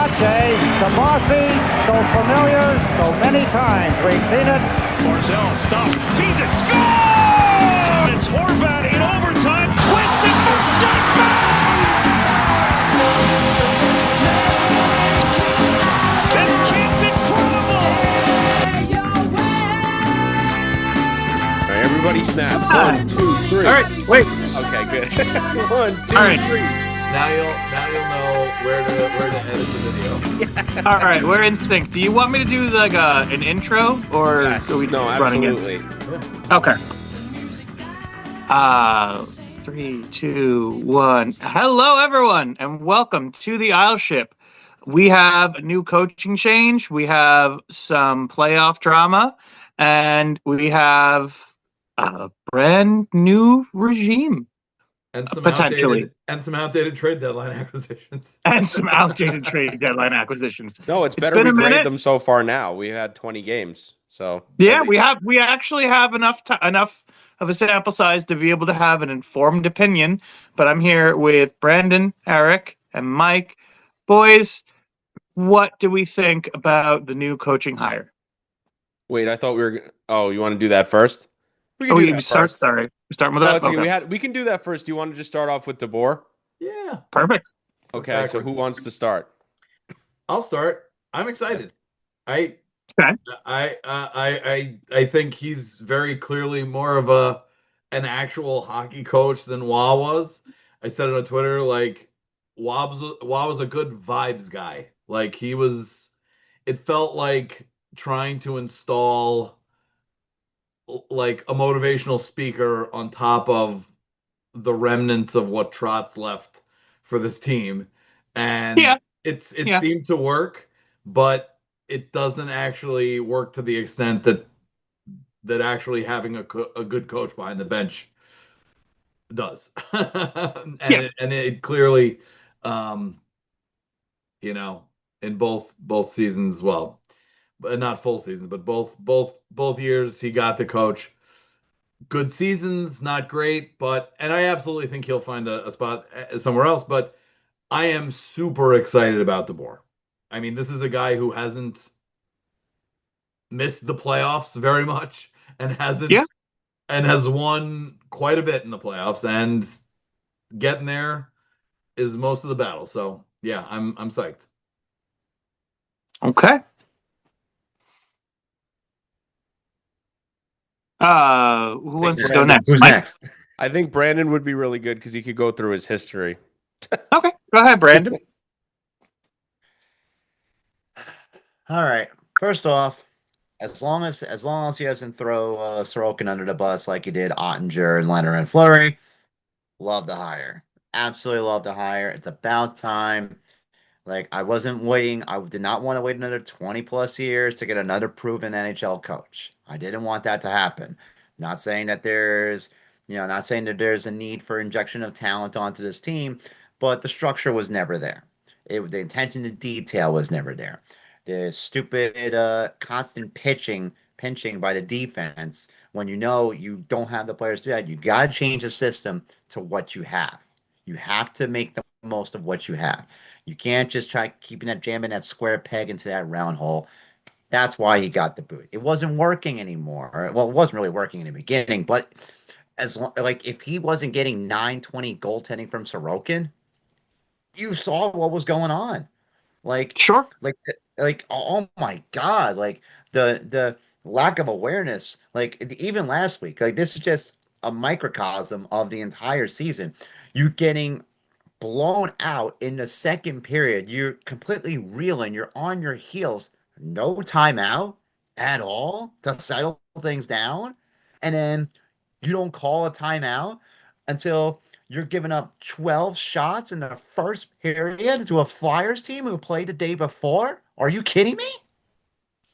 Pache, Sabasi, so familiar, so many times we've seen it. Barzell stops, feeds it, score! It's Horvat in overtime, twists it for Shotman! This kid's incredible! All right, everybody snap. 1, 2, 3. All right, wait. Okay, good. 1, 2, All right. 3. Now you'll know where to edit the video. All right, we're in sync. Do you want me to do like an intro, or Yes. are we No, running absolutely. it? Okay. 3, 2, 1. Hello, everyone, and welcome to the Isle Ship. We have a new coaching change. We have some playoff drama, and we have a brand new regime. And some Potentially. outdated trade deadline acquisitions. And some outdated trade deadline acquisitions. No, it's better been we a grade minute. them so far now. We had 20 games, so Yeah, we actually have enough of a sample size to be able to have an informed opinion. But I'm here with Brandon, Eric, and Mike. Boys, what do we think about the new coaching hire? Wait, I thought we were. Oh, you want to do that first? We can Oh, do you that start. first. Sorry, we're starting with No, that. it's okay. Okay. We can do that first. Do you want to just start off with DeBoer? Yeah. Perfect. Okay, so who wants to start? I'll start. I'm excited. I think he's very clearly more of an actual hockey coach than Wah was. I said it on Twitter, like Wah was a good vibes guy. Like it felt like trying to install like a motivational speaker on top of the remnants of what Trotz left for this team. And it seemed to work, but it doesn't actually work to the extent that actually having a good coach behind the bench does. It clearly, in both seasons, well, not full seasons, but both years he got to coach. Good seasons, not great, and I absolutely think he'll find a spot somewhere else. But I am super excited about DeBoer. I mean, this is a guy who hasn't missed the playoffs very much and has won quite a bit in the playoffs, and getting there is most of the battle. So yeah, I'm psyched. Okay. Who wants to go next? Who's Mike? next? I think Brandon would be really good because he could go through his history. Okay, go ahead, Brandon. All right. First off, as long as he doesn't throw Sorokin under the bus like he did Ottinger and Leonard and Fleury, love the hire. Absolutely love the hire. It's about time. Like, I wasn't waiting. I did not want to wait another 20 plus years to get another proven NHL coach. I didn't want that to happen. Not saying that there's a need for injection of talent onto this team, but the structure was never there. The attention to detail was never there. The stupid constant pinching by the defense when you know you don't have the players to do that. You got to change the system to what you have. You have to make the most of what you have. You can't just try jamming that square peg into that round hole. That's why he got the boot. It wasn't working anymore. Well, it wasn't really working in the beginning, but if he wasn't getting 9-20 goaltending from Sorokin, you saw what was going on. Sure. Oh my God, like the lack of awareness, like even last week, like this is just a microcosm of the entire season. You getting blown out in the second period. You're completely reeling. You're on your heels. No timeout at all to settle things down. And then you don't call a timeout until you're giving up 12 shots in the first period to a Flyers team who played the day before. Are you kidding me?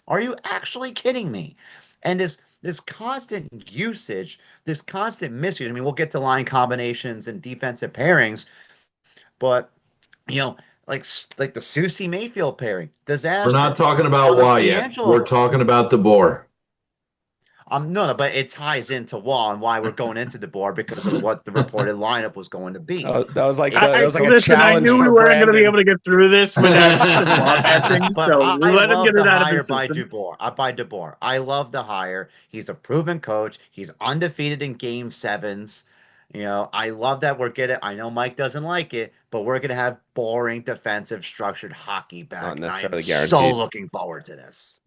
Are you actually kidding me? And this constant usage, this constant misuse. I mean, we'll get to line combinations and defensive pairings, but like the Susie Mayfield pairing, disaster. We're not talking about Wah yet. We're talking about DeBoer. No, but it ties into Wall and why we're going into DeBoer because of what the reported lineup was going to be. That was like It's that was like a Listen, I challenge knew we for weren't going to be able Brandon. to get through this without some law passing, But so I let him love get the it out of hire his by system. DeBoer. I love the hire. He's a proven coach. He's undefeated in game sevens. I love that we're getting. I know Mike doesn't like it, but we're gonna have boring defensive structured hockey Not back. And I am necessarily so guaranteed. looking forward to this.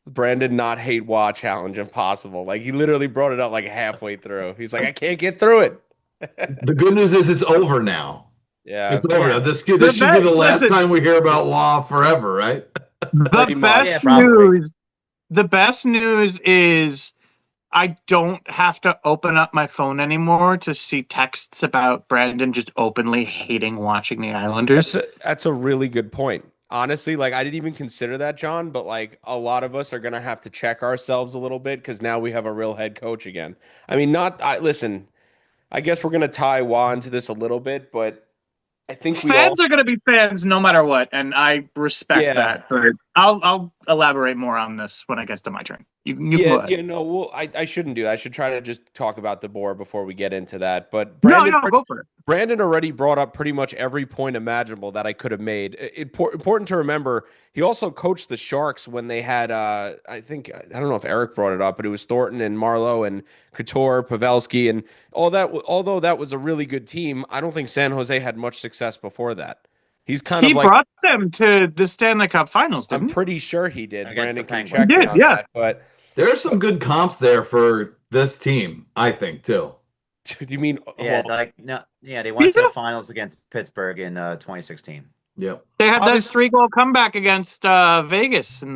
Brandon not hate Wah challenge impossible. Like he literally brought it up like halfway through. He's like, I can't get through it. The good news is it's over now. Yeah, It's over now. Yeah. This should be the last Listen, time we hear about Wah forever, right? pretty the much. Yeah, best probably. news. The best news is I don't have to open up my phone anymore to see texts about Brandon just openly hating watching the Islanders. That's a really good point. Honestly, like I didn't even consider that, John, but like a lot of us are gonna have to check ourselves a little bit because now we have a real head coach again. I mean, listen, I guess we're gonna tie Wah into this a little bit, but I think we all Fans are going to be fans no matter what, and I respect yeah. that. But I'll elaborate more on this when it gets to my turn. You can go Yeah, ahead. no, well, I shouldn't do that. I should try to just talk about DeBoer before we get into that. But No, go for it. Brandon already brought up pretty much every point imaginable that I could have made. Important to remember, he also coached the Sharks when they had, I think, I don't know if Eric brought it up, but it was Thornton and Marlowe and Couture, Pavelski, and all that. Although that was a really good team, I don't think San Jose had much success before that. He's kind He of like, brought them to the Stanley Cup Finals, I'm didn't he? pretty sure he did. Against Brandon the can Penguins. check He me did, on yeah. that, but There are some good comps there for this team, I think, too. do you mean? Yeah, Well, they went to Yeah. the finals against Pittsburgh in 2016. Yep. They had that Obviously- 3-goal comeback against Vegas in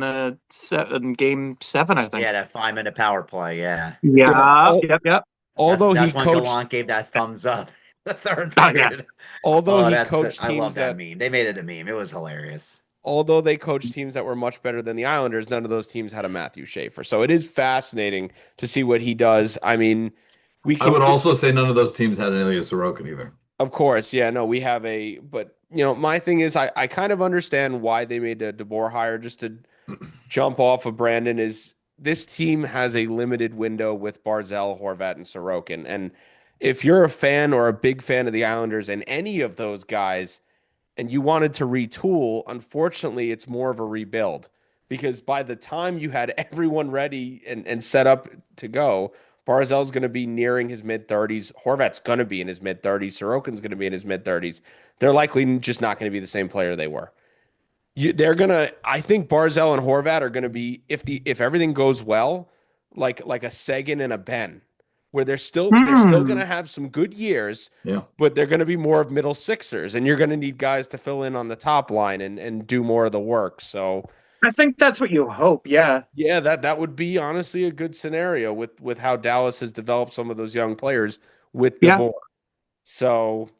Game 7, I think. Yeah, that 5-minute power play. Yeah, Yeah. Yep. although that's he when coached, Gallant gave that thumbs up. The third Oh, yeah. period. although he that's coached I love teams that that meme. They made it a meme. It was hilarious. although they coached teams that were much better than the Islanders, none of those teams had a Matthew Schaefer. So it is fascinating to see what he does. I mean, we I can, would also say none of those teams had an Ilya Sorokin either. of course, yeah, no, we have but my thing is, I kind of understand why they made the DeBoer hire. Just to jump off of Brandon, is this team has a limited window with Barzell, Horvat, and Sorokin, and if you're a fan or a big fan of the Islanders and any of those guys, and you wanted to retool, unfortunately, it's more of a rebuild because by the time you had everyone ready and set up to go, Barzell's going to be nearing his mid 30s. Horvat's going to be in his mid 30s. Sorokin's going to be in his mid 30s. They're likely just not going to be the same player they were. I think Barzell and Horvat are going to be, if everything goes well, like a Sagan and a Ben, where they're still going to have some good years, Yeah. but they're going to be more of middle sixers, and you're going to need guys to fill in on the top line and do more of the work. So I think that's what you hope. Yeah. yeah, that would be honestly a good scenario with how Dallas has developed some of those young players with Yeah. DeBoer. So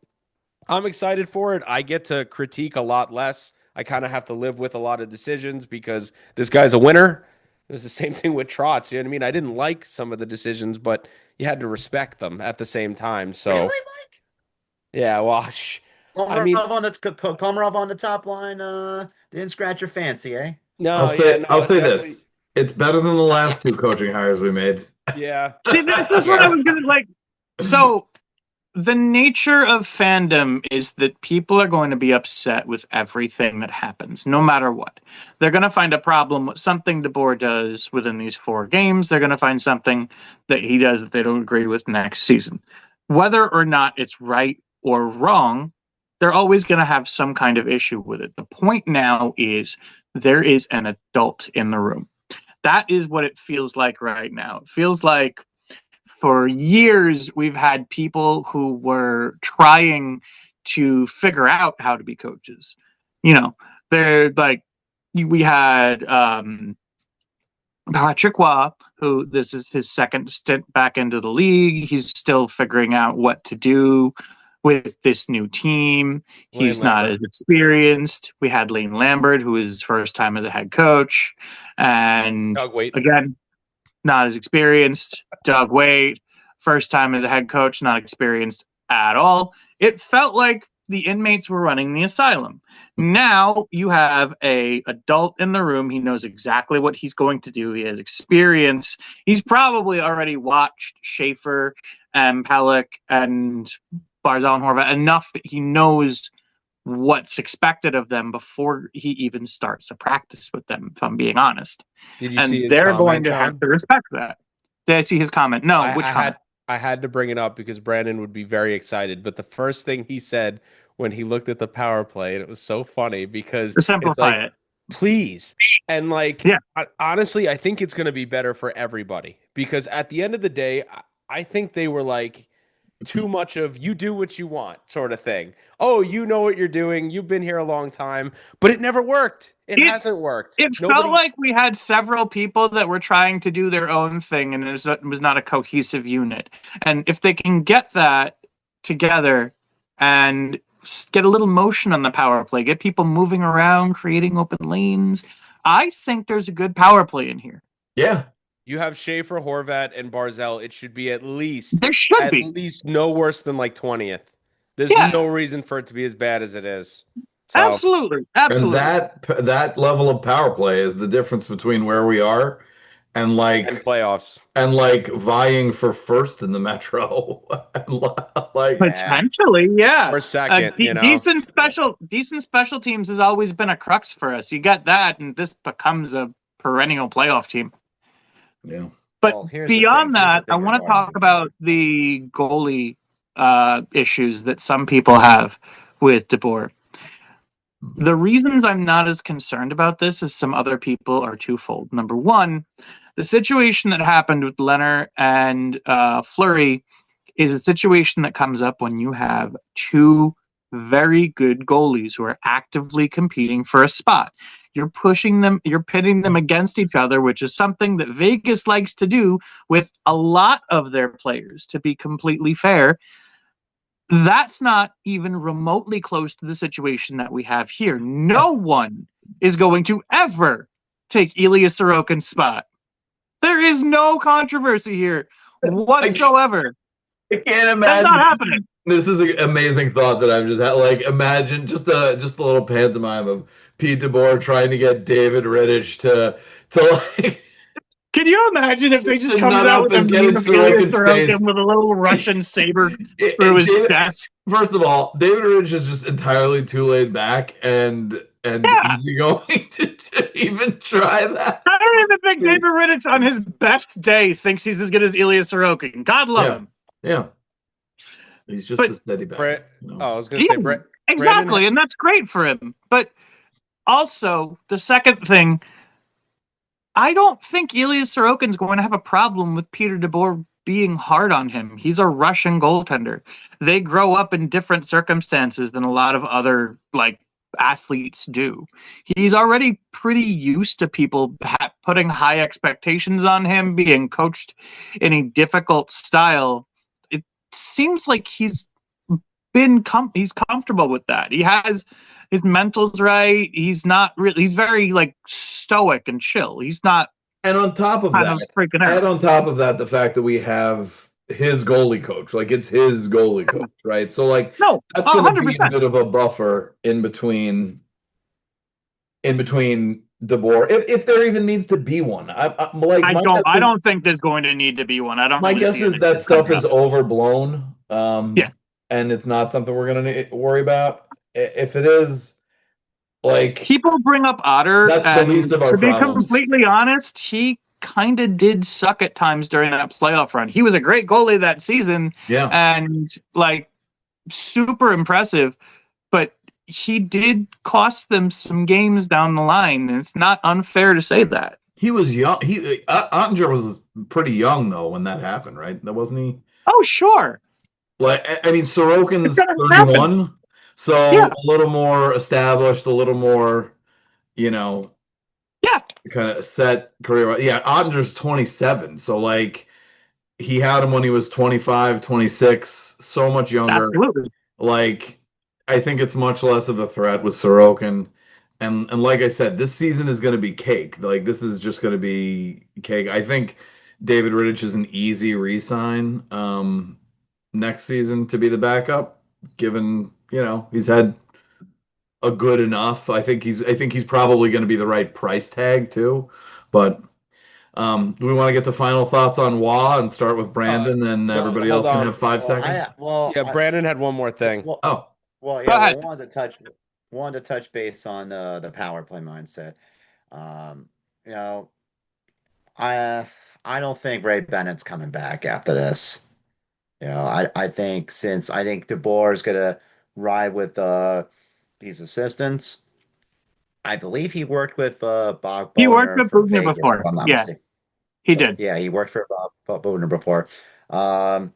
I'm excited for it. I get to critique a lot less. I kind of have to live with a lot of decisions because this guy's a winner. It was the same thing with Trotz. You know what I mean? I didn't like some of the decisions, but you had to respect them at the same time. So Really, Mike? yeah, well, I mean, Komarov on the top line. Didn't scratch your fancy, eh? no, I'll say definitely, this. It's better than the last two coaching hires we made. yeah. See, this is what I was going to like. So, the nature of fandom is that people are going to be upset with everything that happens, no matter what. They're going to find a problem with something DeBoer does within these 4 games. They're going to find something that he does that they don't agree with next season. Whether or not it's right or wrong, they're always going to have some kind of issue with it. The point now is there is an adult in the room. That is what it feels like right now. It feels like for years, we've had people who were trying to figure out how to be coaches. They're like, we had Patrick Waugh, who this is his second stint back into the league. He's still figuring out what to do with this new team. He's Lane not Lambert. as experienced. We had Lane Lambert, who is his first time as a head coach. And Doug Waite. again, not as experienced. Doug Waite, first time as a head coach, not experienced at all. It felt like the inmates were running the asylum. Now you have a adult in the room. He knows exactly what he's going to do. He has experience. He's probably already watched Schaefer and Pellick and Barzal and Horvat enough that he knows what's expected of them before he even starts a practice with them, if I'm being honest. Did you And see his they're going comment, to have John? to respect that. Did I see his comment? No, which I comment? had to bring it up because Brandon would be very excited. But the first thing he said when he looked at the power play, and it was so funny because To it's like, simplify it. please. And like, Yeah. honestly, I think it's going to be better for everybody because at the end of the day, I think they were like too much of you do what you want sort of thing. Oh, you know what you're doing. You've been here a long time, but it never worked. It hasn't worked. It felt Nobody. like we had several people that were trying to do their own thing, and it was not a cohesive unit. And if they can get that together and get a little motion on the power play, get people moving around, creating open lanes, I think there's a good power play in here. Yeah. You have Schaefer, Horvat, and Barzell. It should be at least There should be. no worse than like 20th. There's Yeah. no reason for it to be as bad as it is. So, Absolutely. Absolutely. And that level of power play is the difference between where we are and and playoffs. vying for first in the Metro. Like Potentially, yeah. Or second, decent special teams has always been a crux for us. You get that, and this becomes a perennial playoff team. Yeah. But Well, here's beyond the thing. that, I want to talk about the goalie issues that some people have with DeBoer. The reasons I'm not as concerned about this as some other people are twofold. Number one, the situation that happened with Leonard and Fleury is a situation that comes up when you have two very good goalies who are actively competing for a spot. You're pushing them, you're pitting them against each other, which is something that Vegas likes to do with a lot of their players, to be completely fair. That's not even remotely close to the situation that we have here. No one is going to ever take Ilya Sorokin's spot. There is no controversy here whatsoever. I can't imagine. That's not happening. This is an amazing thought that I've just had. Like, imagine just a little pantomime of Pete DeBoer trying to get David Rittich to like. Can you imagine if they just come Nut out up with a and get meme in of Ilya Sorokin's Sorokin face. with a little Russian saber through his chest? First of all, David Rittich is just entirely too laid back and easygoing to even try that. I don't even think David Rittich on his best day thinks he's as good as Ilya Sorokin. God love him. Yeah. He's just a steady back. I was going to say, exactly, Brandon, and that's great for him. But also, the second thing, I don't think Ilya Sorokin's going to have a problem with Peter DeBoer being hard on him. He's a Russian goaltender. They grow up in different circumstances than a lot of other athletes do. He's already pretty used to people putting high expectations on him, being coached in a difficult style. It seems like he's comfortable with that. He has his mental's right. He's not really. He's very stoic and chill. He's not. And on top of that, the fact that we have his goalie coach, it's his goalie coach, right? So that's going to be a bit of a buffer in between DeBoer, if there even needs to be one. I don't think there's going to need to be one. I don't. My guess is that stuff is overblown. And it's not something we're going to worry about. If it is, people bring up Otter, that's the least of our problems. To be completely honest, he kind of did suck at times during that playoff run. He was a great goalie that season, and super impressive, but he did cost them some games down the line, and it's not unfair to say that. He was young. Ottinger was pretty young though when that happened, right? That wasn't he? Oh, sure. Sorokin's 31, so a little more established, a little more, kind of set career. Yeah, Ottinger's 27, so he had him when he was 25, 26, so much younger. Absolutely. I think it's much less of a threat with Sorokin. And like I said, this season is going to be cake. This is just going to be cake. I think David Rittich is an easy re-sign next season to be the backup, given he's had a good enough. I think he's probably going to be the right price tag too. But do we want to get to final thoughts on Wah and start with Brandon, and No, everybody hold else can on. have 5 seconds? Yeah, Brandon had one more thing. Well, Oh, well, Go yeah. Well, ahead. wanted to touch base on the power play mindset. You know, I don't think Ray Bennett's coming back after this. I think DeBoer is gonna ride with these assistants. I believe he worked with Bob He worked Bodner with for Bugner Vegas, if before. I'm not Yeah, mistaken. he did. Yeah, he worked for Bob Bodner before. Um,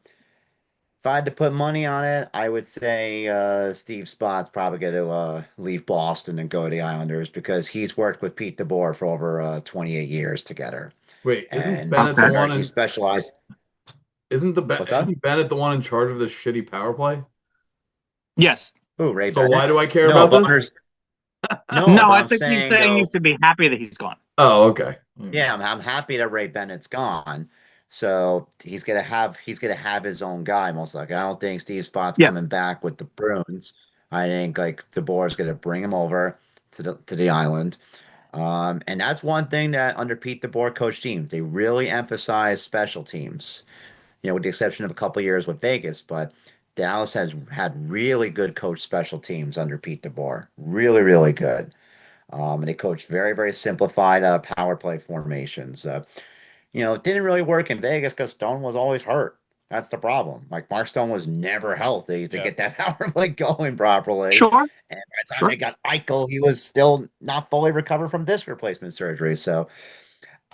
if I had to put money on it, I would say Steve Spott's probably going to leave Boston and go to the Islanders because he's worked with Pete DeBoer for over 28 years together, wait, isn't and Bennett the Okay. one he in? specialized. What's up? Isn't Bennett the one in charge of this shitty power play? Yes. Who, Ray So why Bennett? do I care No, about this? Bonner's. No, No, but I I'm think he's saying saying you though. should be happy that he's gone. Oh, okay. Yeah, I'm happy that Ray Bennett's gone. So he's gonna have his own guy most likely. I don't think Steve Spott's Yes. coming back with the Bruins. I think like DeBoer's gonna bring him over to the island. And that's one thing that under Pete DeBoer coach teams, they really emphasize special teams. With the exception of a couple years with Vegas, but Dallas has had really good coach special teams under Pete DeBoer. Really, really good. And they coach very, very simplified power play formations. It didn't really work in Vegas because Stone was always hurt. That's the problem. Like Mark Stone was never healthy to Yeah. get that power play going properly. Sure. And by the time Sure. they got Eichel, he was still not fully recovered from disc replacement surgery. So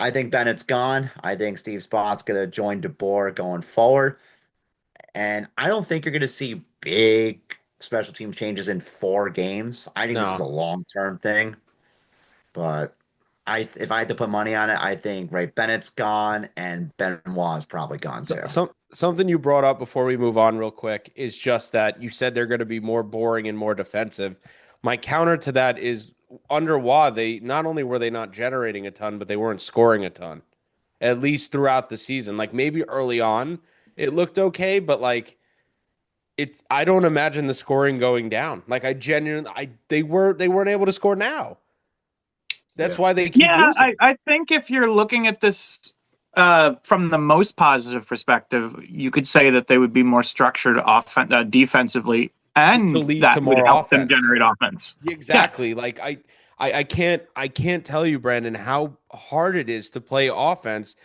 I think Bennett's gone. I think Steve Spott's going to join DeBoer going forward. And I don't think you're going to see big special team changes in 4 games. I think this is a No. long-term thing. But if I had to put money on it, I think Ray Bennett's gone and Benoit's probably gone too. Something you brought up before we move on real quick is just that you said they're going to be more boring and more defensive. My counter to that is under Waugh, they not only were they not generating a ton, but they weren't scoring a ton, at least throughout the season. Like maybe early on it looked okay, but like I don't imagine the scoring going down. Like they weren't able to score now. That's why they keep Yeah, losing. I think if you're looking at this from the most positive perspective, you could say that they would be more structured defensively, To and lead to that would more help them offense. generate offense. Exactly. Like I can't tell you, Brandon, how hard it is to play offense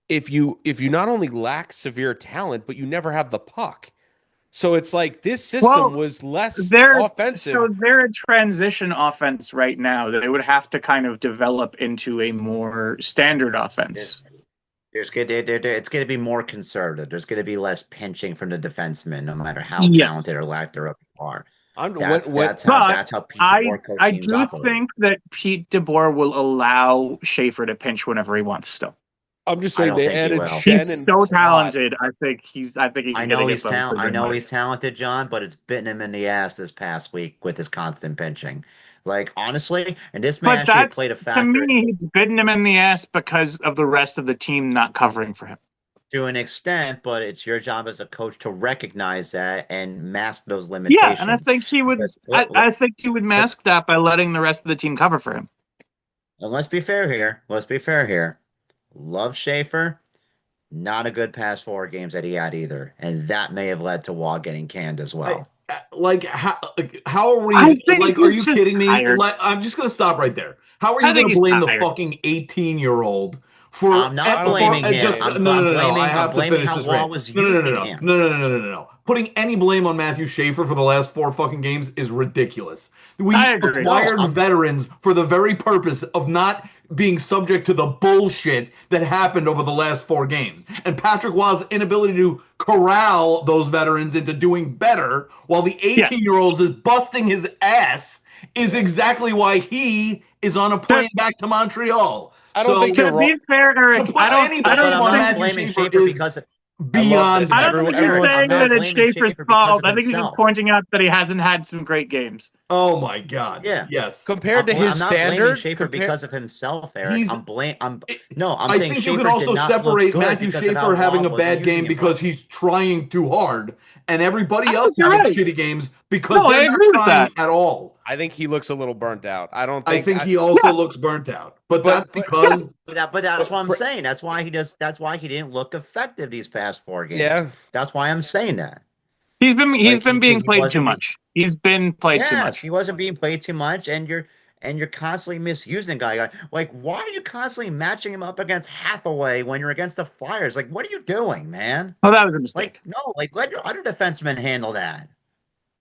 if you not only lack severe talent, but you never have the puck. So it's like this system Well, was less they're offensive. they're a transition offense right now. They would have to kind of develop into a more standard offense. It's going to be more conservative. There's going to be less pinching from the defensemen, no matter how Yes. talented or lacked they are. I'm That's what how But that's how Pete I DeBoer coach I teams do operate. think that Pete DeBoer will allow Schaefer to pinch whenever he wants. Still, I'm just I saying don't they think he added will. Shen he's and so Plot. talented. I think he can get both. I know he's talented, John, but it's bitten him in the ass this past week with his constant pinching. Like honestly, and this may But actually have that's played a to factor me, he's bitten him in the ass because of the rest of the team not covering for him. to an extent, but it's your job as a coach to recognize that and mask those limitations. Yeah, and I think he would. Because I think he would mask that by letting the rest of the team cover for him. and let's be fair here. Let's be fair here. Love Schaefer, not a good past 4 games that he had either, and that may have led to Wall getting canned as well. How are we? I think Like, are he's you just kidding me? tired. I'm just gonna stop right there. How are I you think gonna he's blame the tired. fucking 18-year-old for? I'm not blaming him. Just, I'm no. blaming- I I'm have to blaming finish how this Wall rant. was No. using him. No. Putting any blame on Matthew Schaefer for the last 4 fucking games is ridiculous. We I agree. acquired No, I'm- veterans for the very purpose of not being subject to the bullshit that happened over the last 4 games. And Patrick Waugh's inability to corral those veterans into doing better while the 18-year-old is busting his ass is exactly why he is on a plane back to Montreal. I don't think To you're be wrong. fair, Eric, To put I any don't. but I'm blame on not Matthew blaming Schaefer Schaefer is because beyond this. I don't Everyone- think he's everyone's saying not that it's blaming Schaefer's Schaefer because fault. of I think he's just himself. pointing out that he hasn't had some great games. Oh my God. Yeah. Yes. Compared to his I'm not blaming standard, Schaefer because of himself, Eric. He's- I'm saying I saying think Schaefer you could also did not look separate good Matthew because of how Schaefer having Wall a wasn't bad using game him because properly. he's trying too hard, and everybody I else think you're having right. shitty games because No, I they're not agree with trying that. at all. I think he looks a little burnt out. I don't I think. think he also looks burnt out, but that's But because But that's what I'm Br- saying. That's why he didn't look effective these past 4 games. yeah, That's why I'm saying that. He's Like been being he played too wasn't being, much. He's been played too yes, much. he wasn't being played too much, and you're constantly misusing the guy. Like, why are you constantly matching him up against Hathaway when you're against the Flyers? Like, what are you doing, man? Oh, that was a Like, mistake. no, like let your other defensemen handle that.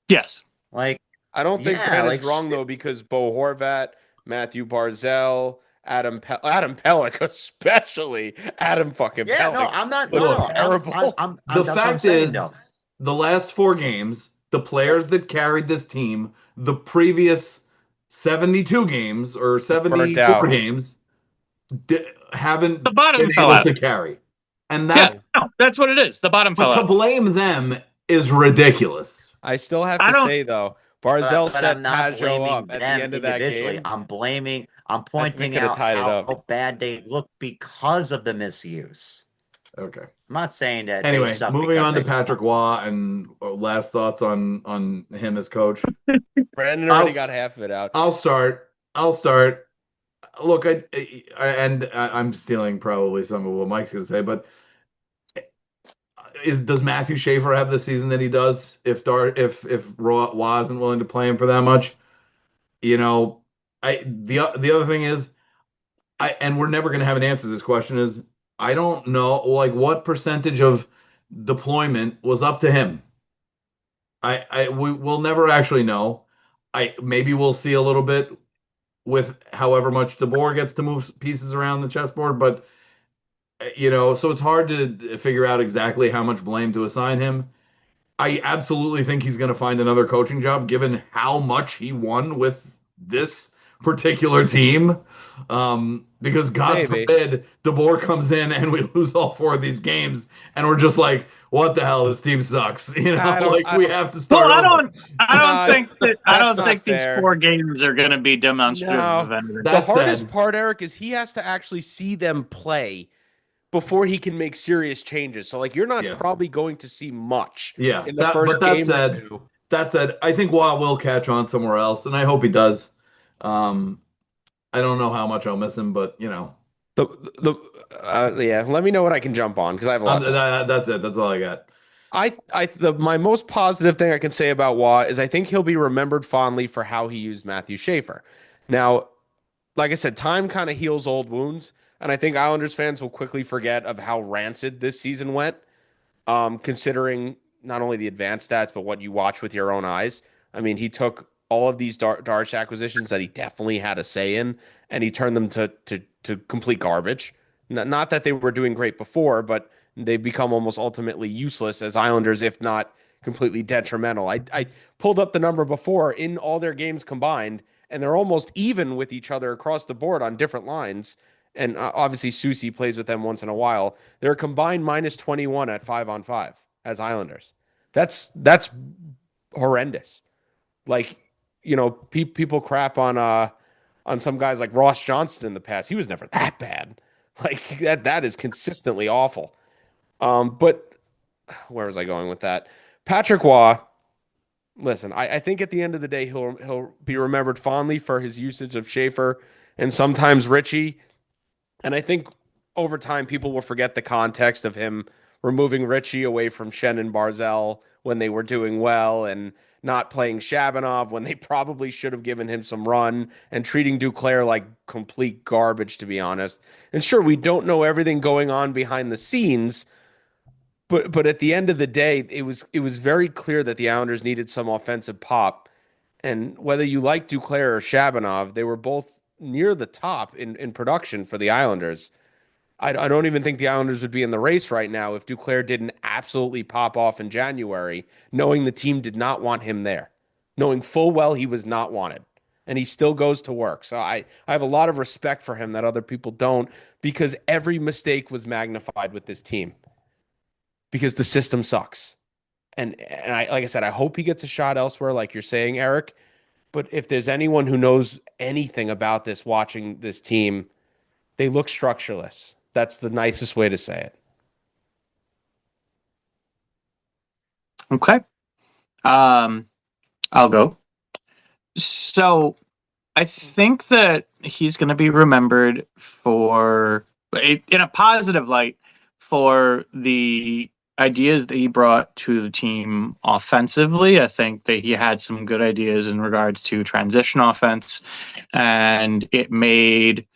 Yes. Like, I don't think yeah, Brandon's wrong though because Bo Horvat, Matthew Barzell, Adam Pellick, especially Adam fucking yeah, no, Pellick, I'm not. No, looks look, no, terrible. the that's what I'm fact saying, is, though. the last 4 games, the players that carried this team, the previous 72 games or Burnt 74 out. games, haven't The bottom been fell able out. to carry. And Yeah, that's, no, that's what it is. The bottom but fell to out. blame them is ridiculous. I still have I to don't. say though, Barzell But I'm set not Pajot blaming up at the them end of that individually. game. I'm I think they pointing could have out tied it up. how bad they look because of the misuse. Okay. I'm not saying that they Anyway, suck moving because on to they Patrick Waugh and last thoughts on him as coach. Brandon I'll already got half of it out. I'll start. I'll start. Look, I'm stealing probably some of what Mike's going to say, but does Matthew Schaefer have the season that he does if Waugh isn't willing to play him for that much? You know, the other thing is and we're never going to have an answer to this question is I don't know like what percentage of deployment was up to him. We'll never actually know. Maybe we'll see a little bit with however much DeBoer gets to move pieces around the chessboard, but so it's hard to figure out exactly how much blame to assign him. I absolutely think he's going to find another coaching job given how much he won with this particular team. Because God Maybe. forbid DeBoer comes in and we lose all 4 of these games and we're just like, what the hell? This team sucks. We have to Well, start I over. don't. I don't think that. I That's don't not think fair. these 4 games are going to be demonstrative No. of anything. The That hardest said, part, Eric, is he has to actually see them play before he can make serious changes. So, like, you're not Yeah. probably going to see much Yeah, in the first game or two. that said, I think Waugh will catch on somewhere else, and I hope he does. I don't know how much I'll miss him, but Yeah. Let me know when I can jump on because I have a lot to say. that's it. That's all I got. My most positive thing I can say about Waugh is I think he'll be remembered fondly for how he used Matthew Schaefer. Now, like I said, time kind of heals old wounds, and I think Islanders fans will quickly forget of how rancid this season went. Considering not only the advanced stats, but what you watch with your own eyes. I mean, he took all of these Darch acquisitions that he definitely had a say in, and he turned them to complete garbage. Not that they were doing great before, but they've become almost ultimately useless as Islanders, if not completely detrimental. I pulled up the number before in all their games combined, and they're almost even with each other across the board on different lines. And obviously, Susie plays with them once in a while. They're combined minus 21 at 5-on-5 as Islanders. That's horrendous. Like, people crap on some guys like Ross Johnston in the past. He was never that bad. Like that is consistently awful. But where was I going with that? Patrick Waugh. Listen, I think at the end of the day he'll be remembered fondly for his usage of Schaefer and sometimes Richie. And I think over time, people will forget the context of him removing Richie away from Shen and Barzell when they were doing well and not playing Shabanov when they probably should have given him some run and treating Duclair like complete garbage, to be honest. And sure, we don't know everything going on behind the scenes, but at the end of the day, it was very clear that the Islanders needed some offensive pop. And whether you like Duclair or Shabanov, they were both near the top in production for the Islanders. I don't even think the Islanders would be in the race right now if Duclair didn't absolutely pop off in January, knowing the team did not want him there, knowing full well he was not wanted. And he still goes to work. So I have a lot of respect for him that other people don't because every mistake was magnified with this team because the system sucks. And like I said, I hope he gets a shot elsewhere, like you're saying, Eric. But if there's anyone who knows anything about this, watching this team, they look structureless. That's the nicest way to say it. Okay. I'll go. So I think that he's going to be remembered for, in a positive light, for the ideas that he brought to the team offensively. I think that he had some good ideas in regards to transition offense, and it made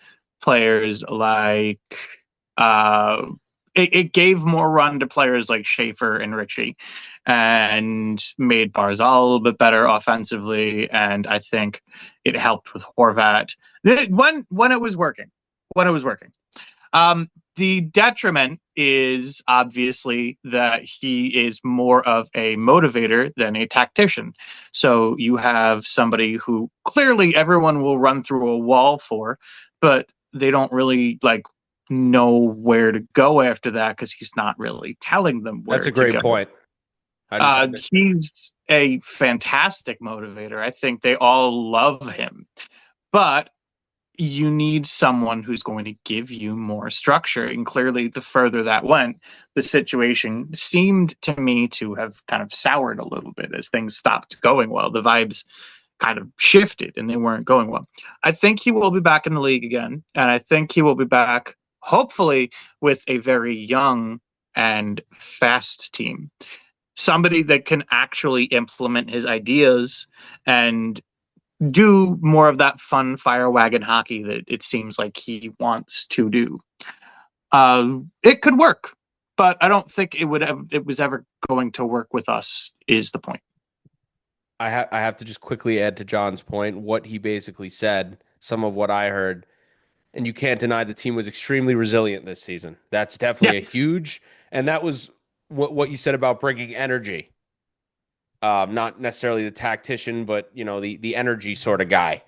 players like it gave more run to players like Schaefer and Richie, and made Barzal a little bit better offensively. And I think it helped with Horvat when it was working. When it was working. The detriment is obviously that he is more of a motivator than a tactician. So you have somebody who clearly everyone will run through a wall for, but they don't really know where to go after that because he's not really telling them where That's a to great go. point. He's a fantastic motivator. I think they all love him, but you need someone who's going to give you more structure. And clearly, the further that went, the situation seemed to me to have kind of soured a little bit as things stopped going well. The vibes kind of shifted and they weren't going well. I think he will be back in the league again. And I think he will be back, hopefully, with a very young and fast team. Somebody that can actually implement his ideas and do more of that fun fire wagon hockey that it seems like he wants to do. It could work, but I don't think it was ever going to work with us, is the point. I have to just quickly add to John's point what he basically said, some of what I heard, and you can't deny the team was extremely resilient this season. That's definitely a huge, and that was what you said about bringing energy. Not necessarily the tactician, but the energy sort of guy.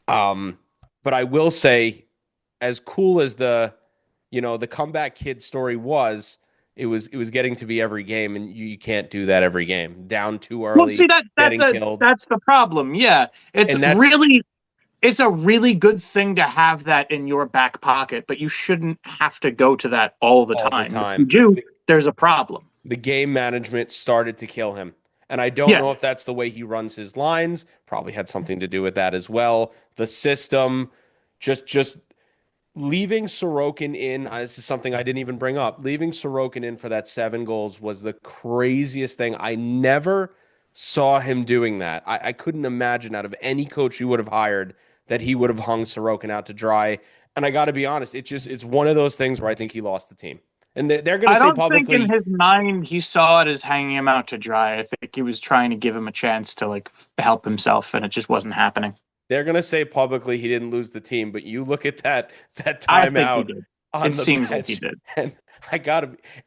But I will say, as cool as the comeback kid story was, it was getting to be every game, and you can't do that every game. Down too early. Well, see that's the problem. Yeah, it's a really good thing to have that in your back pocket, but you shouldn't have to go to that all the time. If you do, there's a problem. The game management started to kill him. And I don't know if that's the way he runs his lines. Probably had something to do with that as well. The system, just leaving Sorokin in. This is something I didn't even bring up. Leaving Sorokin in for that 7 goals was the craziest thing. I never saw him doing that. I couldn't imagine out of any coach he would have hired that he would have hung Sorokin out to dry. And I got to be honest, it's one of those things where I think he lost the team. And they're going to say publicly. I don't think in his mind he saw it as hanging him out to dry. I think he was trying to give him a chance to help himself, and it just wasn't happening. They're going to say publicly he didn't lose the team, but you look at that timeout. It seems like he did. And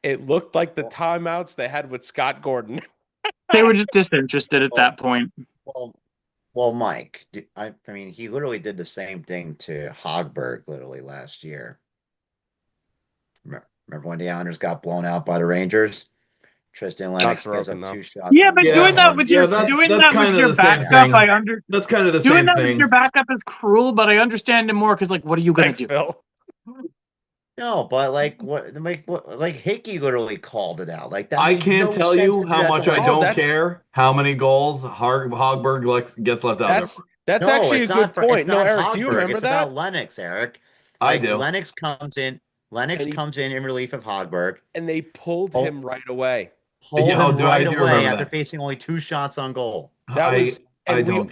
it looked like the timeouts they had with Scott Gordon. They were just disinterested at that point. Well, Mike, I mean, he literally did the same thing to Hogberg literally last year. Remember when the Islanders got blown out by the Rangers? Tristan Lennox gives up 2 shots. Yeah, but doing that with your backup, that's kind of the same thing. Doing that with your backup is cruel, but I understand it more because, what are you going to do? Phil. No, but Hickey literally called it out like that. I can't tell you how much I don't care how many goals Hogberg gets left out there. That's actually a good point. No, Eric, Hogberg, do you remember it's that? about Lennox, Eric. I do. Lennox comes in in relief of Hogberg. And they pulled him right away. After facing only 2 shots on goal. We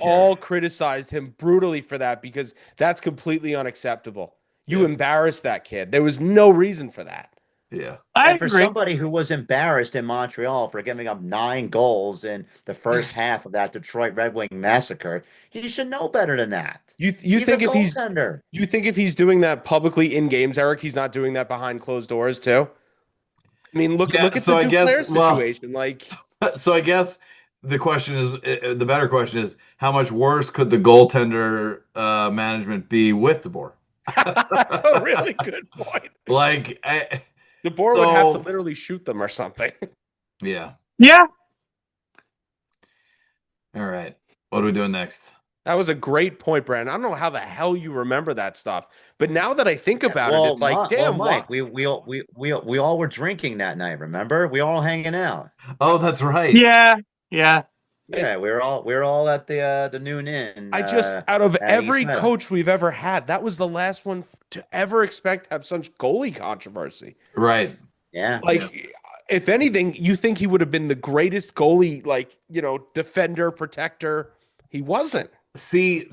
all criticized him brutally for that because that's completely unacceptable. You embarrassed that kid. There was no reason for that. Yeah. And for somebody who was embarrassed in Montreal for giving up 9 goals in the first half of that Detroit Red Wing massacre, he should know better than that. You think if he's doing that publicly in games, Eric, he's not doing that behind closed doors too? I mean, look at the Duclair situation. So I guess the better question is, how much worse could the goaltender management be with DeBoer? That's a really good point. DeBoer would have to literally shoot them or something. Yeah. Yeah. All right. What are we doing next? That was a great point, Brandon. I don't know how the hell you remember that stuff, but now that I think about it, it's like, damn, Mike, we all were drinking that night. Remember, we all hanging out. Oh, that's right. Yeah. Yeah, we were all at the Noon Inn. I just, out of At East every Meadow. coach we've ever had, that was the last one to ever expect to have such goalie controversy. Right. Yeah. Like, if anything, you think he would have been the greatest goalie, like, defender, protector. He wasn't. See,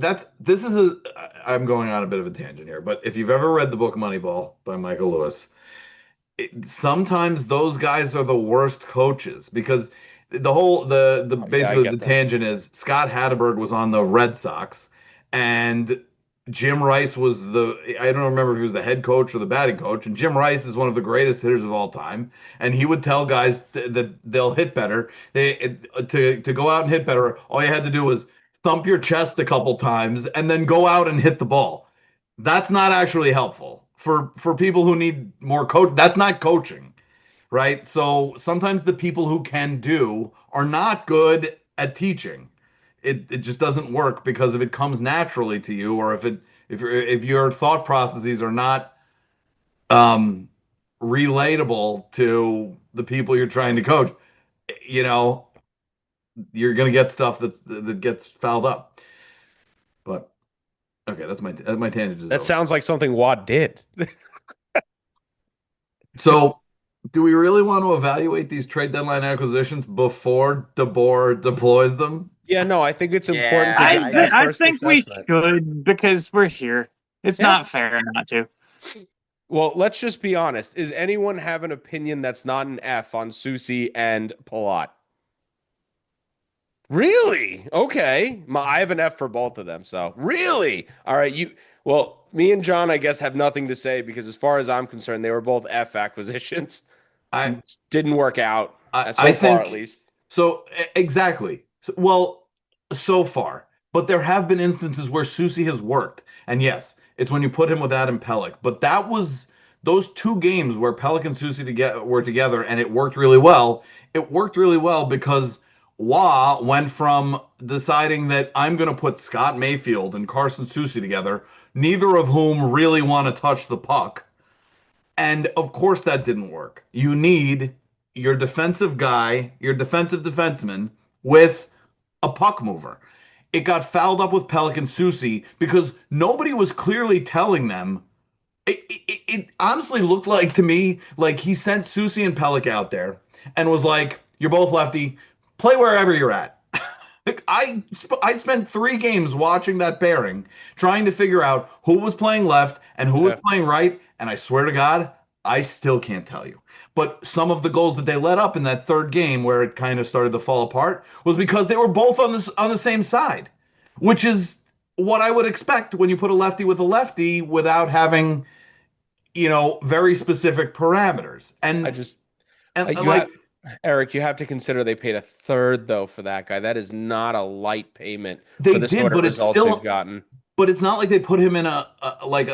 I'm going on a bit of a tangent here, but if you've ever read the book Moneyball by Michael Lewis, sometimes those guys are the worst coaches because the Yeah, I basically the get that. tangent is Scott Hatteberg was on the Red Sox and Jim Rice was I don't remember if he was the head coach or the batting coach, and Jim Rice is one of the greatest hitters of all time, and he would tell guys that they'll hit better. To go out and hit better, all you had to do was thump your chest a couple times and then go out and hit the ball. That's not actually helpful for people who need more coach. That's not coaching, right? So sometimes the people who can do are not good at teaching. It just doesn't work because if it comes naturally to you, or if your thought processes are not relatable to the people you're trying to coach, you know, you're gonna get stuff that gets fouled up. But okay, that's my tangent is That over. sounds like something Watt did. So, do we really want to evaluate these trade deadline acquisitions before DeBoer deploys them? Yeah, no, I think it's important to Yeah, get that I first think we assessment. should because we're here. It's Yeah. not fair not to. Well, let's just be honest. Is anyone have an opinion that's not an F on Susie and Palat? Really? Okay. I have an F for both of them. So really? All right. Well, me and John, I guess, have nothing to say because as far as I'm concerned, they were both F acquisitions. I Didn't work out. I, So I far, think at least. so. Exactly. Well, so far, but there have been instances where Susie has worked, and yes, it's when you put him with Adam Pellick. But that was those two games where Pellick and Susie were together, and it worked really well. It worked really well because Wah went from deciding that I'm going to put Scott Mayfield and Carson Susie together, neither of whom really want to touch the puck. And of course, that didn't work. You need your defensive guy, your defensive defenseman with a puck mover. It got fouled up with Pelican Susie because nobody was clearly telling them. It honestly looked like to me like he sent Susie and Pellick out there and was like, "You're both lefty. Play wherever you're at." I spent 3 games watching that pairing, trying to figure out who was playing left and who was playing right, and I swear to God, I still can't tell you. But some of the goals that they let up in that third game, where it kind of started to fall apart, was because they were both on the same side, which is what I would expect when you put a lefty with a lefty without having, very specific parameters. And Eric, you have to consider they paid a third though for that guy. That is not a light payment they for the did, sort of but it's results still they've gotten. But it's not like they put him in a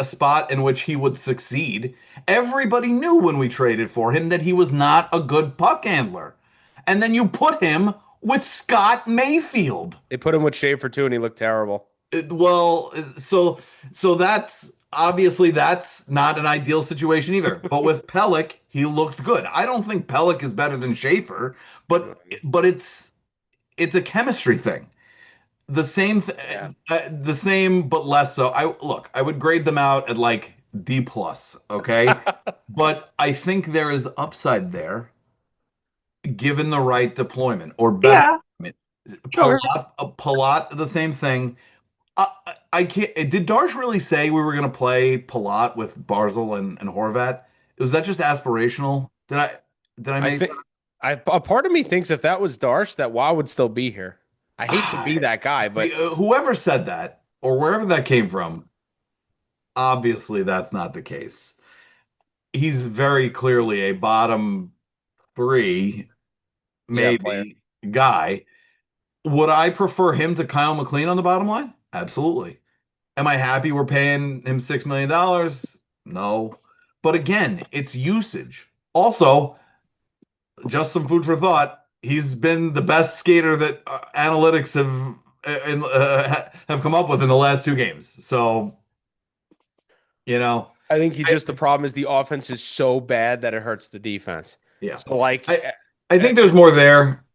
spot in which he would succeed. Everybody knew when we traded for him that he was not a good puck handler. And then you put him with Scott Mayfield. They put him with Schaefer too, and he looked terrible. Well, so that's obviously that's not an ideal situation either. But with Pellick, he looked good. I don't think Pellick is better than Schaefer, but it's a chemistry thing. The same, the same, but less so. I would grade them out at like D plus, okay? But I think there is upside there, given the right deployment or better. Yeah, sure. Palat, the same thing. I can't. Did Darsh really say we were going to play Palat with Barzal and Horvat? Was that just aspirational? Did I make? A part of me thinks if that was Darsh, that Wow would still be here. I hate to be that guy, but whoever said that or wherever that came from, obviously that's not the case. He's very clearly a bottom 3, maybe guy. Would I prefer him to Kyle McLean on the bottom line? Absolutely. Am I happy we're paying him $6 million? No. But again, it's usage. Also, just some food for thought. He's been the best skater that analytics have come up with in the last 2 games. So, I think the problem is the offense is so bad that it hurts the defense. Yeah. So I think there's more there.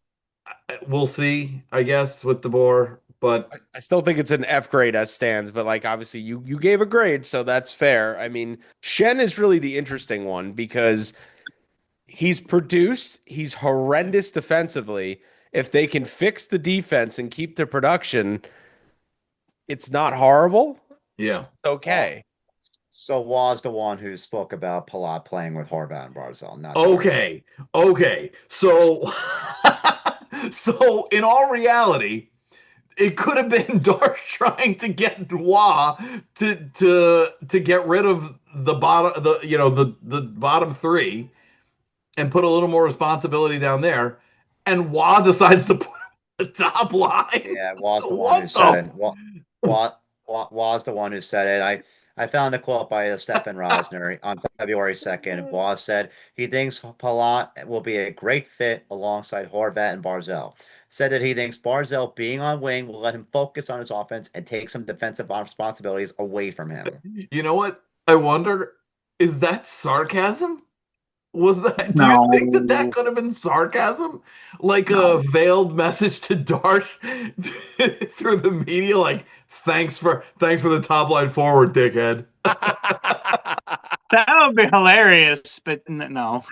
we'll see, I guess, with DeBoer. But I still think it's an F grade as stands, but like obviously you gave a grade, so that's fair. I mean, Shen is really the interesting one because he's horrendous defensively. If they can fix the defense and keep the production, it's not horrible. yeah, It's okay. So was the one who spoke about Palat playing with Horvat and Barzell, not okay, okay. So, so in all reality, it could have been Darsh trying to get Wah to get rid of the bottom, the bottom three, and put a little more responsibility down there. And Wah decides to put him on the top line. Yeah, was the one What who said the- it. Was the one who said it. I found a quote by Stefan Rosner on February 2nd. Was said he thinks Palat will be a great fit alongside Horvat and Barzell. Said that he thinks Barzell being on wing will let him focus on his offense and take some defensive responsibilities away from him. You know what? I wonder, is that sarcasm? Was that? Do No. you think that that could have been sarcasm, like a veiled message to Darsh through the media, like thanks for the top line forward, dickhead. That would be hilarious, but no.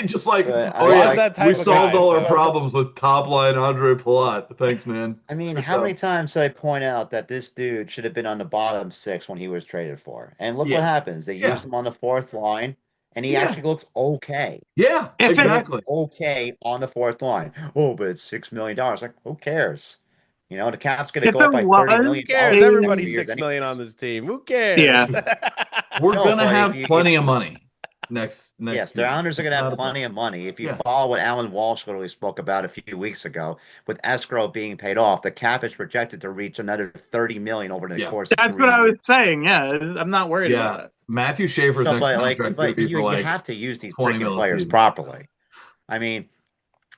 Just like, But oh I yeah, like- that type we of solved guy, all so- our problems with top line Andre Palat. Thanks, man. I mean, That's how all. many times did I point out that this dude should have been on the bottom six when he was traded for? And look Yeah. what happens. They Yeah. use him on the fourth line, and he Yeah. actually looks okay. Yeah, If it- exactly. Okay on the fourth line. Oh, but it's $6 million. Like, who cares? You know, the cap's going to If go up it by was- $30 Who million. cares? Hey, Everybody's years 6 million anyways. on this team. Who cares? We're No, gonna but have if you- plenty of money next Yes, the year. Islanders are going to have Not a- plenty of money. If you Yeah. follow what Alan Walsh literally spoke about a few weeks ago, with escrow being paid off, the cap is projected to reach another $30 million over the Yeah. course of That's 3 what I was years. saying. Yeah, I'm not worried about Yeah, it. Matthew Schaefer's No, next but contract's gonna be for you like have to use these 20 freaking mil a players season. properly. I mean,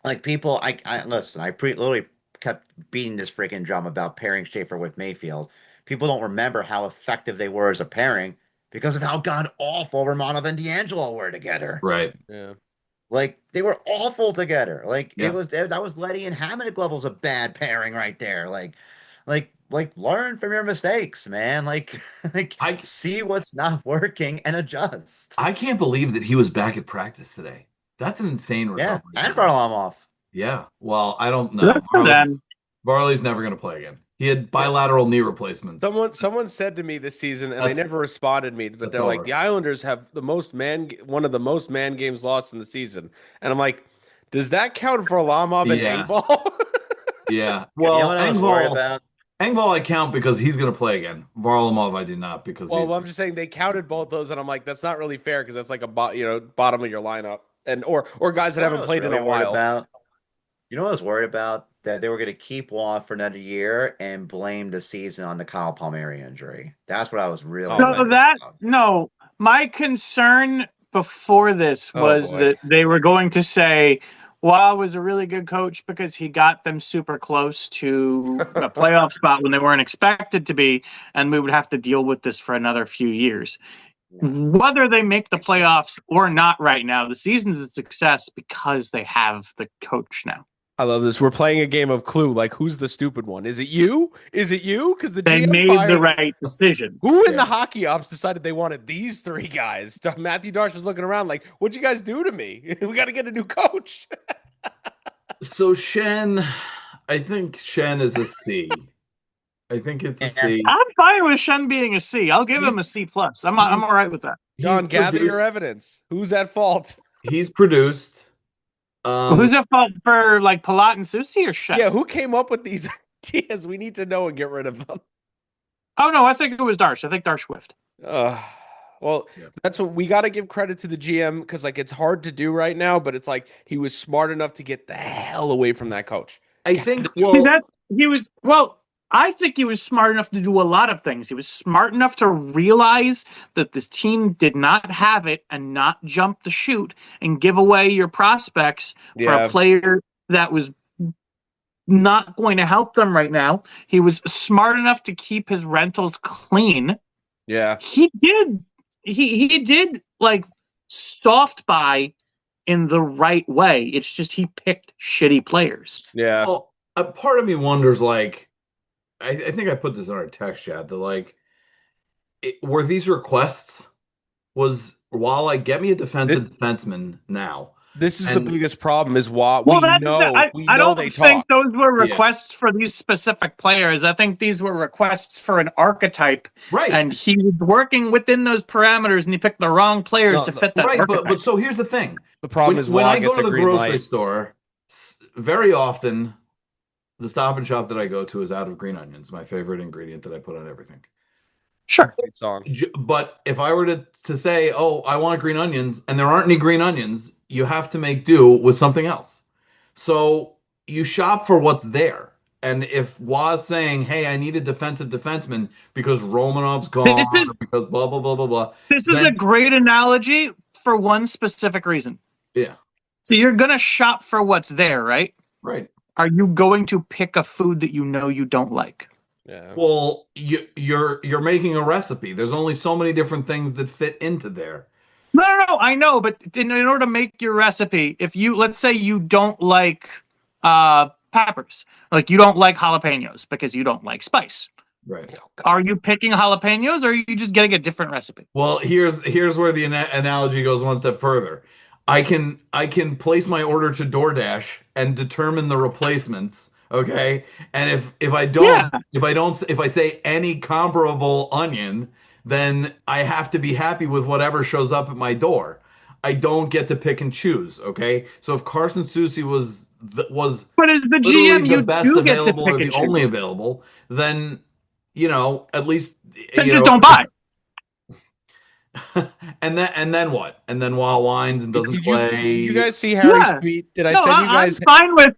like people, I listen. I literally kept beating this freaking drum about pairing Schaefer with Mayfield. People don't remember how effective they were as a pairing because of how god awful Romanov and D'Angelo were together. right. Yeah. Like they were awful together. Like Yeah. it was that was Letty and Hamannik levels of bad pairing right there. Like learn from your mistakes, man. Like I- see what's not working and adjust. I can't believe that he was back at practice today. That's an insane Yeah, recovery. and Varlamov. Yeah. Well, I don't know. Good for them. Varley's never going to play again. He had bilateral knee replacements. Someone said to me this season, and they That's- never responded to me, but that's they're like, over. the Islanders have one of the most man games lost in the season. And I'm like, does that count for Lamov and Yeah. Engvall? Yeah. You know Well, what I was worried Engvall, about? Engvall I count because he's going to play again. Varlamov I do not because Well, he's I'm just saying they counted both those, and I'm like, that's not really fair because that's like a bottom of your lineup, and or guys that You know haven't what I was played in really a worried while. about? You know what I was worried about? That they were going to keep Waugh for another year and blame the season on the Kyle Palmieri injury. That's what I was really So worried that about. no, my concern before this Oh, was boy. that they were going to say, Wow was a really good coach because he got them super close to a playoff spot when they weren't expected to be, and we would have to deal with this for another few years. Whether they make the playoffs or not right now, the season's a success because they have the coach now. I love this. We're playing a game of Clue. Like, who's the stupid one? Is it you? Is it you? Because the They GM made fired. the right decision. Who in Yeah. the hockey ops decided they wanted these three guys? Matthew Darsh was looking around like, what'd you guys do to me? We got to get a new coach. So Shen, I think Shen is a C. I think it's a Yeah. C. I'm fine with Shen being a C. I'll give him a C plus. I'm all right with that. John, He's gather your produced- evidence. Who's at fault? He's produced. Who's at fault for like Palat and Susie or Shen? Yeah, who came up with these ideas? We need to know and get rid of them. Oh no, I think it was Darsh. I think Darsh whiffed. Well, Yeah. that's what we got to give credit to the GM because, like, it's hard to do right now, but it's like he was smart enough to get the hell away from that coach. I think. See, I think he was smart enough to do a lot of things. He was smart enough to realize that this team did not have it and not jump the chute and give away your prospects for Yeah. a player that was not going to help them right now. He was smart enough to keep his rentals clean. Yeah. He did like soft buy in the right way. It's just he picked shitty players. Yeah. Well, a part of me wonders, like, I think I put this in our text chat that, like, were these requests? Was Wall like, get me a defensive defenseman now? This is the And biggest problem is why Well, we I know don't they think talked. those were Yeah. requests for these specific players. I think these were requests for an archetype, right, and he was working within those parameters, and he picked the wrong players to fit that right, archetype. but so here's the thing. The problem when, is when Wall I go gets to a the green grocery light. store, very often the Stop and Shop that I go to is out of green onions, my favorite ingredient that I put on everything. Sure. Great song. But if I were to say, oh, I want green onions, and there aren't any green onions, you have to make do with something else. So you shop for what's there. And if Waz saying, hey, I need a defensive defenseman because Romanov's gone, or because blah, blah, blah, blah, blah. This is a great analogy for one specific reason. Yeah. So you're going to shop for what's there, right? Right. Are you going to pick a food that you know you don't like? Yeah. Well, you're making a recipe. There's only so many different things that fit into there. No, I know, but in order to make your recipe, if you, let's say you don't like peppers, like you don't like jalapenos because you don't like spice. Right. Are you picking jalapenos, or are you just getting a different recipe? Well, here's where the analogy goes one step further. I can place my order to DoorDash and determine the replacements. Okay, and if I say any comparable onion, then I have to be happy with whatever shows up at my door. I don't get to pick and choose. Okay, so if Carson Soucy was but as the literally GM, the you best do get to available pick or and the only choose. available, then at least Then just don't buy. and then what? And then Wall whines and doesn't play. Did you guys see Harry's tweet? Did I send you guys?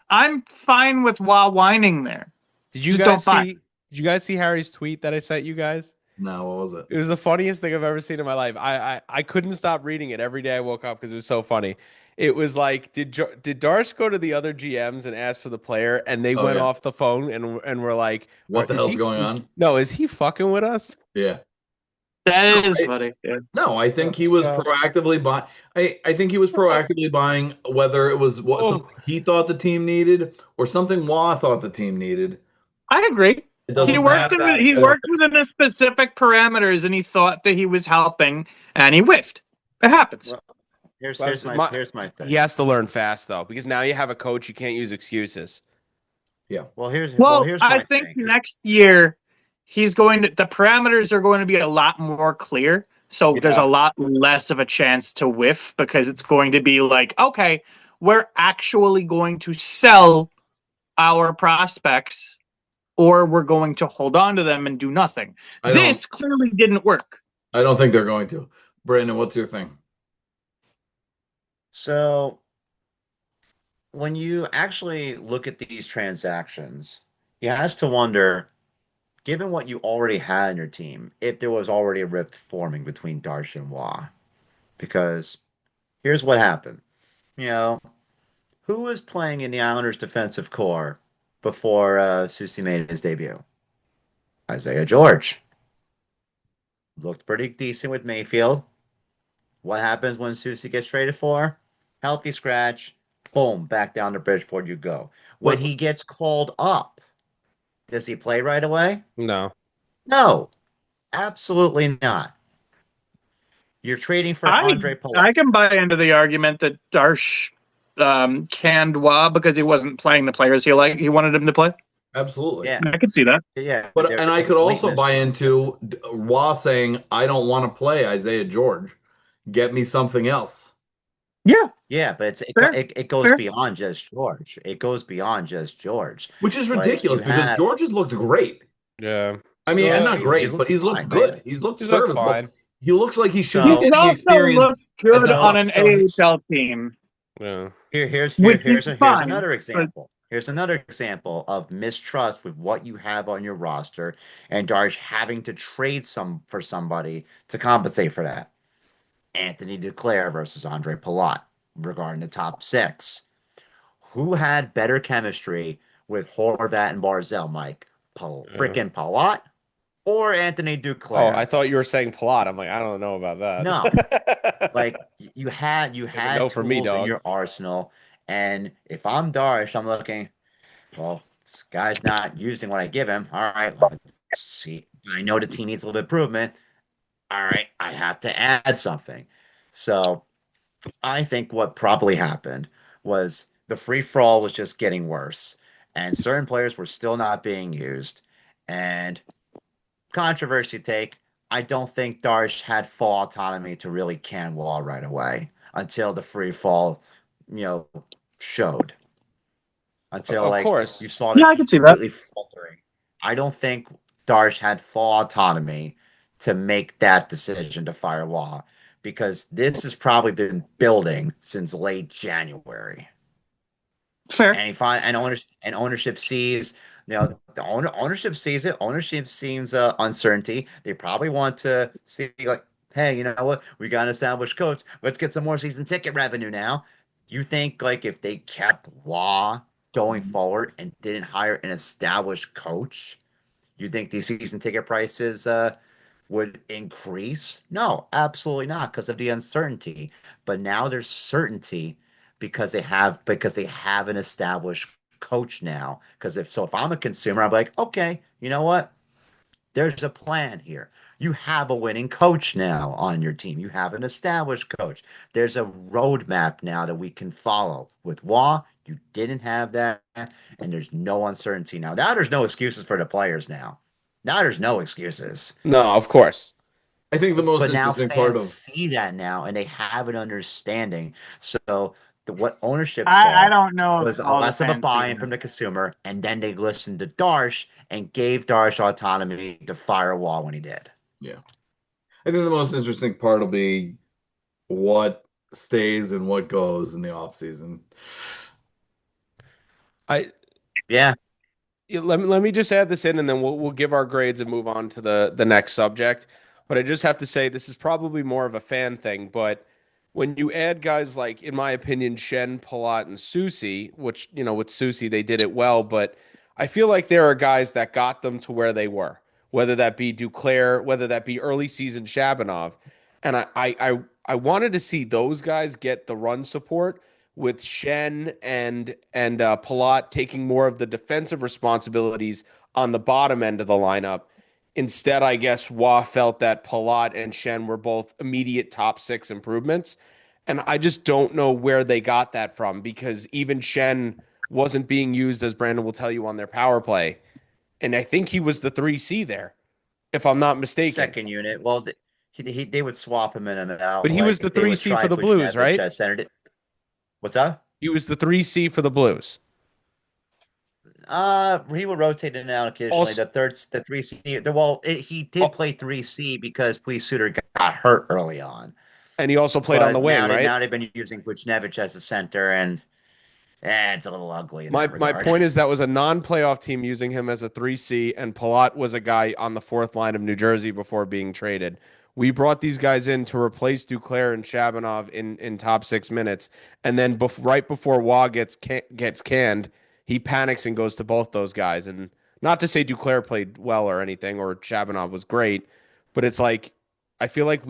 I'm fine with while whining there. Did you guys see? Did you guys see Harry's tweet that I sent you guys? No, what was it? It was the funniest thing I've ever seen in my life. I couldn't stop reading it every day I woke up because it was so funny. It was like, did Darsh go to the other GMs and ask for the player, and they went off the phone and were like, "What the hell's going on? No, is he fucking with us?" Yeah, that is funny. Yeah. No, I think he was proactively buying. I think he was proactively buying, whether it was something he thought the team needed or something Wah thought the team needed. I agree. He worked within a specific parameters, and he thought that he was helping, and he whiffed. It happens. Well, here's my thing. He has to learn fast though, because now you have a coach. You can't use excuses. Yeah. Here's I think next year the parameters are going to be a lot more clear. So there's a lot less of a chance to whiff, because it's going to be like, okay, we're actually going to sell our prospects, or we're going to hold on to them and do nothing. This clearly didn't work. I don't think they're going to. Brandon, what's your thing? So when you actually look at these transactions, you have to wonder, given what you already had in your team, if there was already a rift forming between Darsh and Wah. Because here's what happened. Who was playing in the Islanders' defensive core before Soucy made his debut? Isaiah George. Looked pretty decent with Mayfield. What happens when Soucy gets traded for? Healthy scratch. Boom, back down to Bridgeport you go. When he gets called up, does he play right away? No. No, absolutely not. You're trading for Andre Palat. I can buy into the argument that Darsh canned Wah because he wasn't playing the players he wanted him to play. Absolutely. Yeah. I could see that. Yeah. And I could also buy into Wah saying, I don't want to play Isaiah George. Get me something else. Yeah. Yeah, but it goes beyond just George. It goes beyond just George. Which is ridiculous because George has looked great. Yeah. I mean, and not great, but he's looked good. He's looked serviceable. Fine. He looks like he should It also looks good on an AHL team. Yeah. Here's another example. Here's another example of mistrust with what you have on your roster, and Darsh having to trade for somebody to compensate for that. Anthony Duclair versus Andre Palat regarding the top six. Who had better chemistry with Horvat and Barzell, Mike? Freaking Palat or Anthony Oh, Duclair. I thought you were saying Palat. I'm like, I don't know about that. No. Like you had It's a no for me, tools in dog. your arsenal, and if I'm Darvish, I'm looking. Well, this guy's not using what I give him. All right, let's see. I know the team needs a little bit of improvement. All right, I have to add something. So I think what probably happened was the free for all was just getting worse, and certain players were still not being used. And controversy take, I don't think Darsh had full autonomy to really can Wall right away until the free fall, you know, showed. Until Of like course. you saw the Yeah, I team can see that. completely faltering. I don't think Darsh had full autonomy to make that decision to fire Wall because this has probably been building since late January. Fair. And ownership sees, ownership sees it. Ownership sees uncertainty. They probably want to see like, hey, you know what? We got an established coach. Let's get some more season ticket revenue now. You think like if they kept Law going forward and didn't hire an established coach, you think these season ticket prices would increase? No, absolutely not, because of the uncertainty. But now there's certainty because they have an established coach now. Because if I'm a consumer, I'm like, okay, you know what? There's a plan here. You have a winning coach now on your team. You have an established coach. There's a roadmap now that we can follow. With Wah, you didn't have that, and there's no uncertainty now. Now there's no excuses for the players now. Now there's no excuses. No, of course. I think the most But now interesting part fans of see that now and they have an understanding. So what ownership I saw don't know if was a all the less of a fans see buy-in that. from the consumer, and then they listened to Darsh and gave Darsh autonomy to fire Wall when he did. yeah, I think the most interesting part will be what stays and what goes in the off season. I Yeah, let me just add this in, and then we'll give our grades and move on to the next subject. But I just have to say this is probably more of a fan thing, but when you add guys like, in my opinion, Shen, Palat, and Susi, which, with Susi they did it well, but I feel like there are guys that got them to where they were, whether that be Duclair, whether that be early season Shabunov. And I wanted to see those guys get the run support with Shen and Palat taking more of the defensive responsibilities on the bottom end of the lineup. Instead, I guess Wah felt that Palat and Shen were both immediate top six improvements. And I just don't know where they got that from, because even Shen wasn't being used, as Brandon will tell you, on their power play. And I think he was the 3C there, if I'm not mistaken. second unit. Well, they would swap him in and out. But he was Like the they would 3C try for the Blues, Buchnevich right? as center. What's that? He was the 3C for the Blues. He would rotate in and out occasionally. Also, The 3C. He did play 3C because Police Suter got hurt early on. and he also played on the But wing, right? now they've been using Buchnevich as a center, and it's a little ugly in My that my regard. point is that was a non-playoff team using him as a 3C, and Palat was a guy on the fourth line of New Jersey before being traded. We brought these guys in to replace Duclair and Shabunov in top 6 minutes, and then right before Wah gets canned, he panics and goes to both those guys. And not to say Duclair played well or anything, or Shabunov was great, but it's like I feel like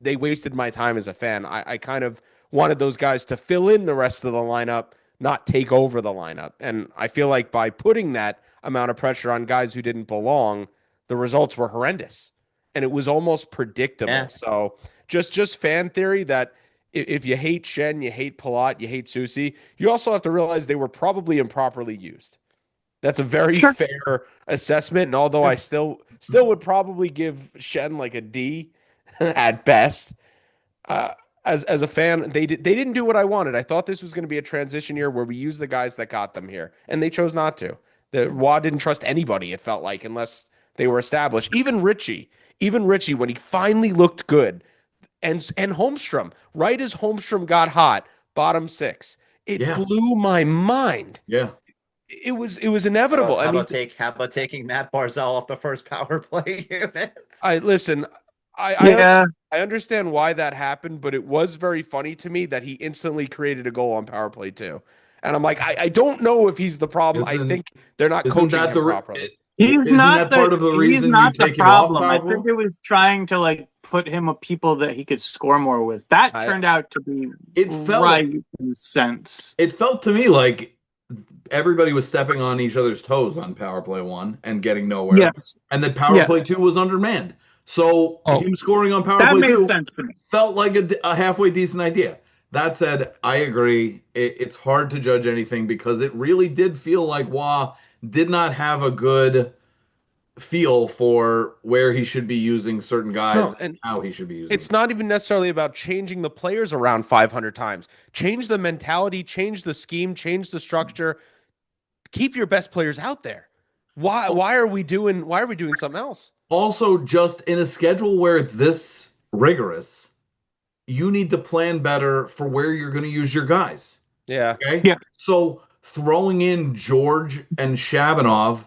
they wasted my time as a fan. I kind of wanted those guys to fill in the rest of the lineup, not take over the lineup. And I feel like by putting that amount of pressure on guys who didn't belong, the results were horrendous. And it was almost predictable. Yeah. So just fan theory that if you hate Shen, you hate Palat, you hate Susi, you also have to realize they were probably improperly used. That's a very Sure. fair assessment. And although I still would probably give Shen like a D at best, uh, as a fan, they didn't do what I wanted. I thought this was going to be a transition year where we use the guys that got them here, and they chose not to. The Wah didn't trust anybody, it felt like, unless they were established. Even Richie, when he finally looked good, and Holmstrom, right as Holmstrom got hot, bottom six, it Yeah. blew my mind. Yeah. It was inevitable. How about taking Matt Barzal off the first power play unit? I listen. Yeah. I understand why that happened, but it was very funny to me that he instantly created a goal on power play too. And I'm like, I don't know if he's the problem. I Isn't- think they're not Isn't coaching that him the properly. He's Isn't not that part of the he's reason you not the take him off problem. I power think play? it was trying to like put him with people that he could score more with. That turned out to be It felt right in a sense. It felt to me like everybody was stepping on each other's toes on power play 1 and getting nowhere, Yes. and then power Yeah. play 2 was undermanned. So him scoring on power That play made 2 sense to me. felt like a halfway decent idea. That said, I agree. It's hard to judge anything because it really did feel like Wah did not have a good feel for where he should be using certain guys No, and and how he should be using it's them. not even necessarily about changing the players around 500 times. Change the mentality, change the scheme, change the structure. Keep your best players out there. Why are we doing something else? Also, just in a schedule where it's this rigorous, you need to plan better for where you're going to use your guys. Yeah. Okay. Yeah. So throwing in George and Shabanov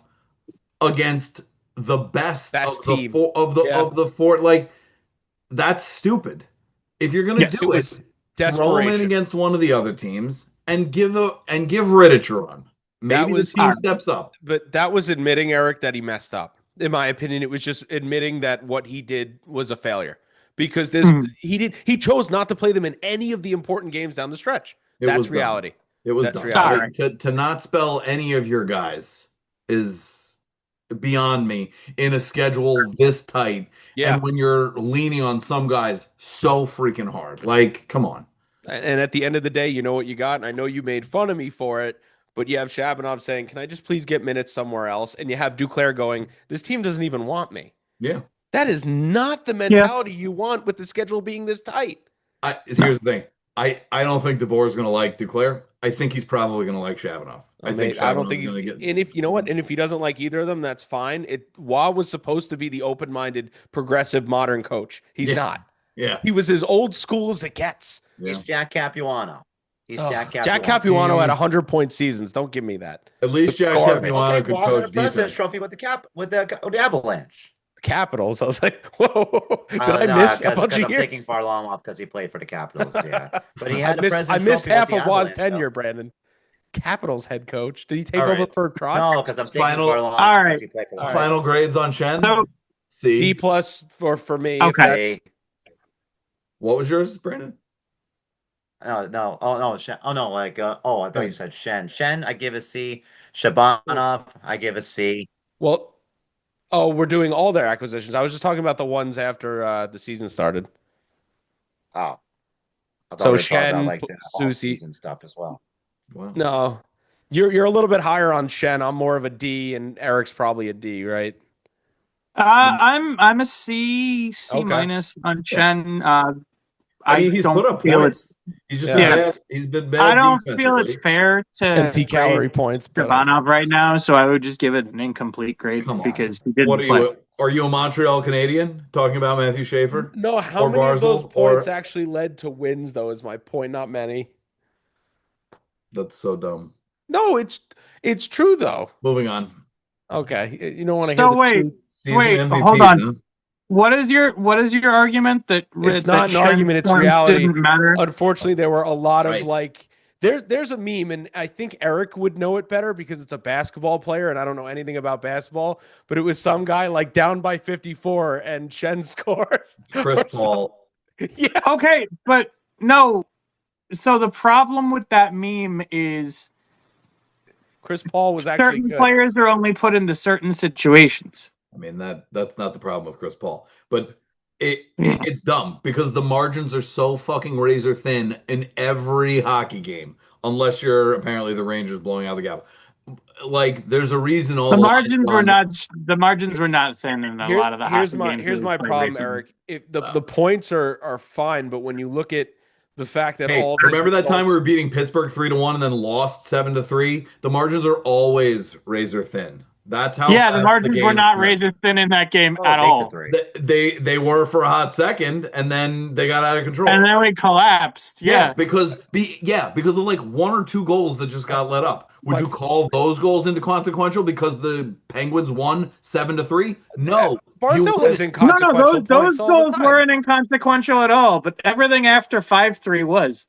against the best of team. the four, like that's stupid. If you're going to Yes, do it it, was throw them in desperation. against one of the other teams and give Rittich a run. Maybe the team steps up. But that was admitting, Eric, that he messed up. In my opinion, it was just admitting that what he did was a failure because he chose not to play them in any of the important games down the stretch. That's reality. It was That's dumb. reality. Like, to not spell any of your guys is beyond me in a schedule this tight. Yeah. And when you're leaning on some guys so freaking hard. Like, come on. And at the end of the day, you know what you got. And I know you made fun of me for it, but you have Shabanov saying, "Can I just please get minutes somewhere else?" And you have Duclair going, "This team doesn't even want me." Yeah. That is not the mentality you want with the schedule being this tight. Here's the thing. I don't think DeBoer is going to like Duclair. I think he's probably going to like Shabanov. I don't think he's going to get. And if you know what, and if he doesn't like either of them, that's fine. Wah was supposed to be the open-minded, progressive, modern coach. He's not. Yeah. He was as old school as it gets. He's Jack Capuano. Jack Capuano had 100-point seasons. Don't give me that. At least Jack Capuano could Wah won coach a President's defense. Trophy with the Avalanche. Capitals. I was like, whoa, did I No, miss a bunch of I'm years? taking Varlamov off because he played for the Capitals. Yeah, but he had I the President's I missed Trophy half with of the Wah's Avalanche, tenure, though. Brandon. Capitals head coach. Did he take All over right. for Trotz? No, because I'm taking Final- Varlamov All because right. he played for the Final grades on Shen? So- C. D plus for me. Okay. If that's, What was yours, Brandon? No. Oh no. I thought you said Shen. Shen, I give a C. Shabanov, I give a C. well, we're doing all their acquisitions. I was just talking about the ones after the season started. Oh. I thought So we were talking Shen, about, like the Susie. off-season stuff as well. Wow. No, you're a little bit higher on Shen. I'm more of a D, and Eric's probably a D, right? I'm a C Okay. minus on Chen. I mean, he's don't put up feel points. He's just Yeah. been bad. He's been bad. I don't feel defensively. it's fair to Empty calorie grade points, but- Shabanov right now, so I would just give it an incomplete grade Come on. because he didn't What are play. you? Are you a Montreal Canadian talking about Matthew Schaefer? No, how Or many of those Barzal, points or- actually led to wins, though, is my point. Not many. That's so dumb. No, it's true, though. Moving on. Okay. You don't want to So hear the wait, truth. Season Wait, MVP, hold on. huh? What is your argument that It's that not an Shen's argument, it's points reality. didn't matter? Unfortunately, there were a lot of Right. like there's a meme, and I think Eric would know it better because it's a basketball player, and I don't know anything about basketball. But it was some guy like down by 54, and Shen scores. Chris Paul. Yeah, Okay, but no. So the problem with that meme is Chris Paul was actually certain good. players are only put into certain situations. I mean that's not the problem with Chris Paul, but it's dumb because the margins are so fucking razor thin in every hockey game, unless you're apparently the Rangers blowing out the gap. Like there's a reason all The lines margins are were on- not. The margins were not thin in a lot of the here's hockey my games. here's that my we played problem, recently. Eric. If the points are fine, but when you look at the fact that Hey, all these remember that time we results- were beating Pittsburgh 3-1 and then lost 7-3? The margins are always razor thin. That's how. Yeah, the fast margins were game not is. razor thin in that game Oh, at all. 8-3. They were for a hot second, and then they got out of control. And then we collapsed. Yeah. because of like one or two goals that just got let up. Would you call those goals into consequential because the Penguins won 7-3? No. Barzal has No, inconsequential those points all the goals time. weren't inconsequential at all. But everything after 5-3 was.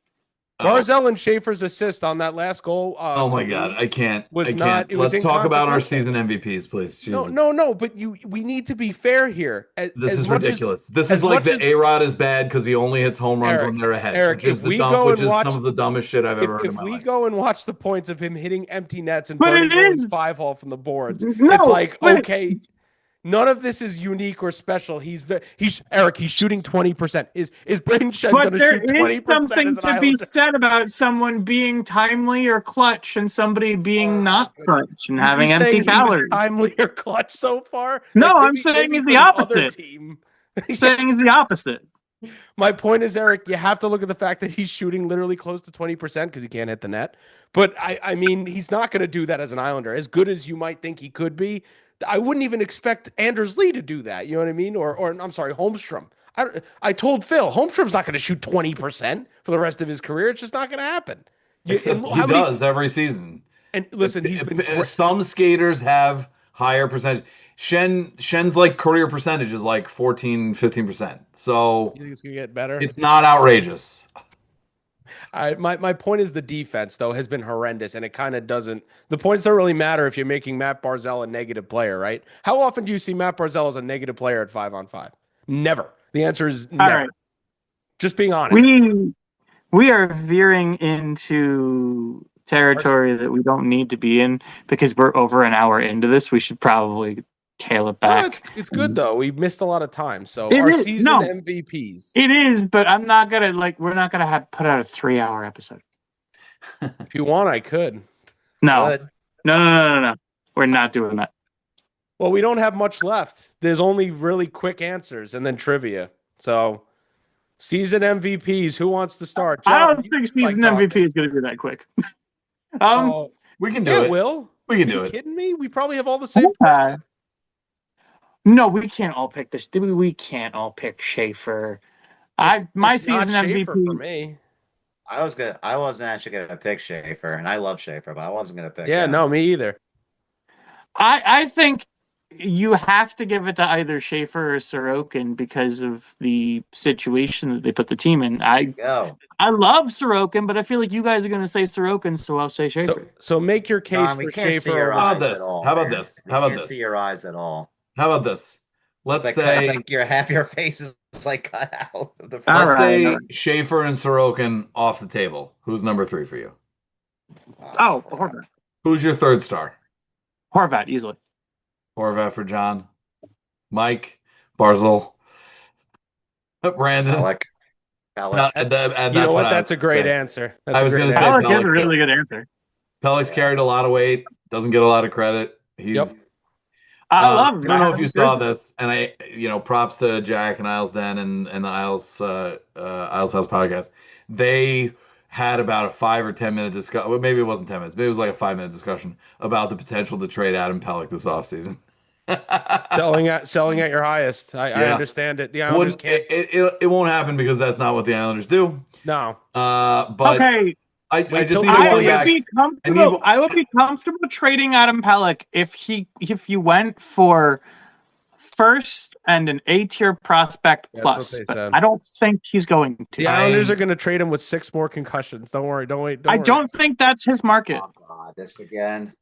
Barzell and Schaefer's assist on that last goal. Oh my to God, me I can't. was I can't. not. It was Let's talk about our inconsequential. season MVPs, please. Jesus. No. But we need to be fair here. This is Much ridiculous. This as is like much the as A-Rod is bad because he only hits home runs when Eric, they're ahead, Eric, which is if we go which and is watch, some of the dumbest shit I've ever heard in if my we life. go and watch the points of him hitting empty nets and But burning it Bruins is 5-hole from the boards, no. it's like but- okay. None of this is unique or special. He's Eric. He's shooting 20%. Is Braden Shen going But to there shoot 20% is something as an to be Islander? said about someone being timely or clutch and somebody being not clutch and having You're empty saying he was calories. timely or clutch so far? No, Like, I'm saying maybe it's for the other opposite. team. I'm saying it's the opposite. My point is, Eric, you have to look at the fact that he's shooting literally close to 20% because he can't hit the net. But I mean, he's not going to do that as an Islander. As good as you might think he could be, I wouldn't even expect Anders Lee to do that. You know what I mean? Or I'm sorry, Holmstrom. I told Phil, Holmstrom's not going to shoot 20% for the rest of his career. It's just not going to happen. Except he does every season. And listen, he's been some skaters have higher percentage. Shen's like career percentage is like 14-15%. So you think it's gonna get better? It's not outrageous. My point is the defense though has been horrendous, and it kind of doesn't. The points don't really matter if you're making Matt Barzell a negative player, right? How often do you see Matt Barzell as a negative player at 5-on-5? Never. The answer is never. All right. Just being honest. We are veering into territory that we don't need to be in because we're over an hour into this. We should probably tail it back. No, it's good though. We've missed a lot of time. So It our is. season No. MVPs. It is, but I'm not gonna we're not gonna have put out a 3-hour episode. If you want, I could. No. Good. No. We're not doing that. Well, we don't have much left. There's only really quick answers and then trivia. So season MVPs, who wants to start? I John, don't you think season like MVP talking. is gonna be that quick. We can do Yeah, it. Will. We can Are do you it. kidding me? We probably have all the same. Okay. No, we can't all pick this. We can't all pick Schaefer. My It's not season Schaefer MVP for me. I wasn't actually gonna pick Schaefer, and I love Schaefer, but I wasn't gonna pick Yeah, him. no, me either. I think you have to give it to either Schaefer or Sorokin because of the situation that they put the team in. I Go. love Sorokin, but I feel like you guys are going to say Sorokin, so I'll say Schaefer. So make your case John, we for can't see Schaefer. your over- How eyes about this? at all. How about man. this? We How about can't this? see your eyes at all. How about this? Let's It's say like your half your face is like cut out of the All front. let's right, say all right. Schaefer and Sorokin off the table. Who's number 3 for you? Oh, Horvat. Who's your third star? Horvat, easily. Horvat for John. Mike, Barzell, Brandon. Alec. No, That's- that's You know what? I That's a was great saying. answer. That's I a was great gonna say answer. Alec is a Pellick, really good answer. Pellick's carried a lot of weight. Doesn't get a lot of credit. He's. Yep. I love him. I don't know if you saw this. this, and props to Jack and Isles Den and the Isles House podcast. They had about a 5 or 10 minute discussion. Well, maybe it wasn't 10 minutes. Maybe it was like a 5-minute discussion about the potential to trade Adam Pellick this offseason. selling at your highest. I Yeah. understand it. The Islanders can't. It won't happen because that's not what the Islanders do. No. But Okay, I Wait just till- need to wait I till go he would has- back. be comfortable. I would be comfortable trading Adam Pellick if you went for first and an A-tier prospect That's what plus. they But said. I don't think he's going to. The Islanders are going to trade him with 6 more concussions. Don't worry. Don't wait. Don't I worry. don't think that's his market. Oh God, this again.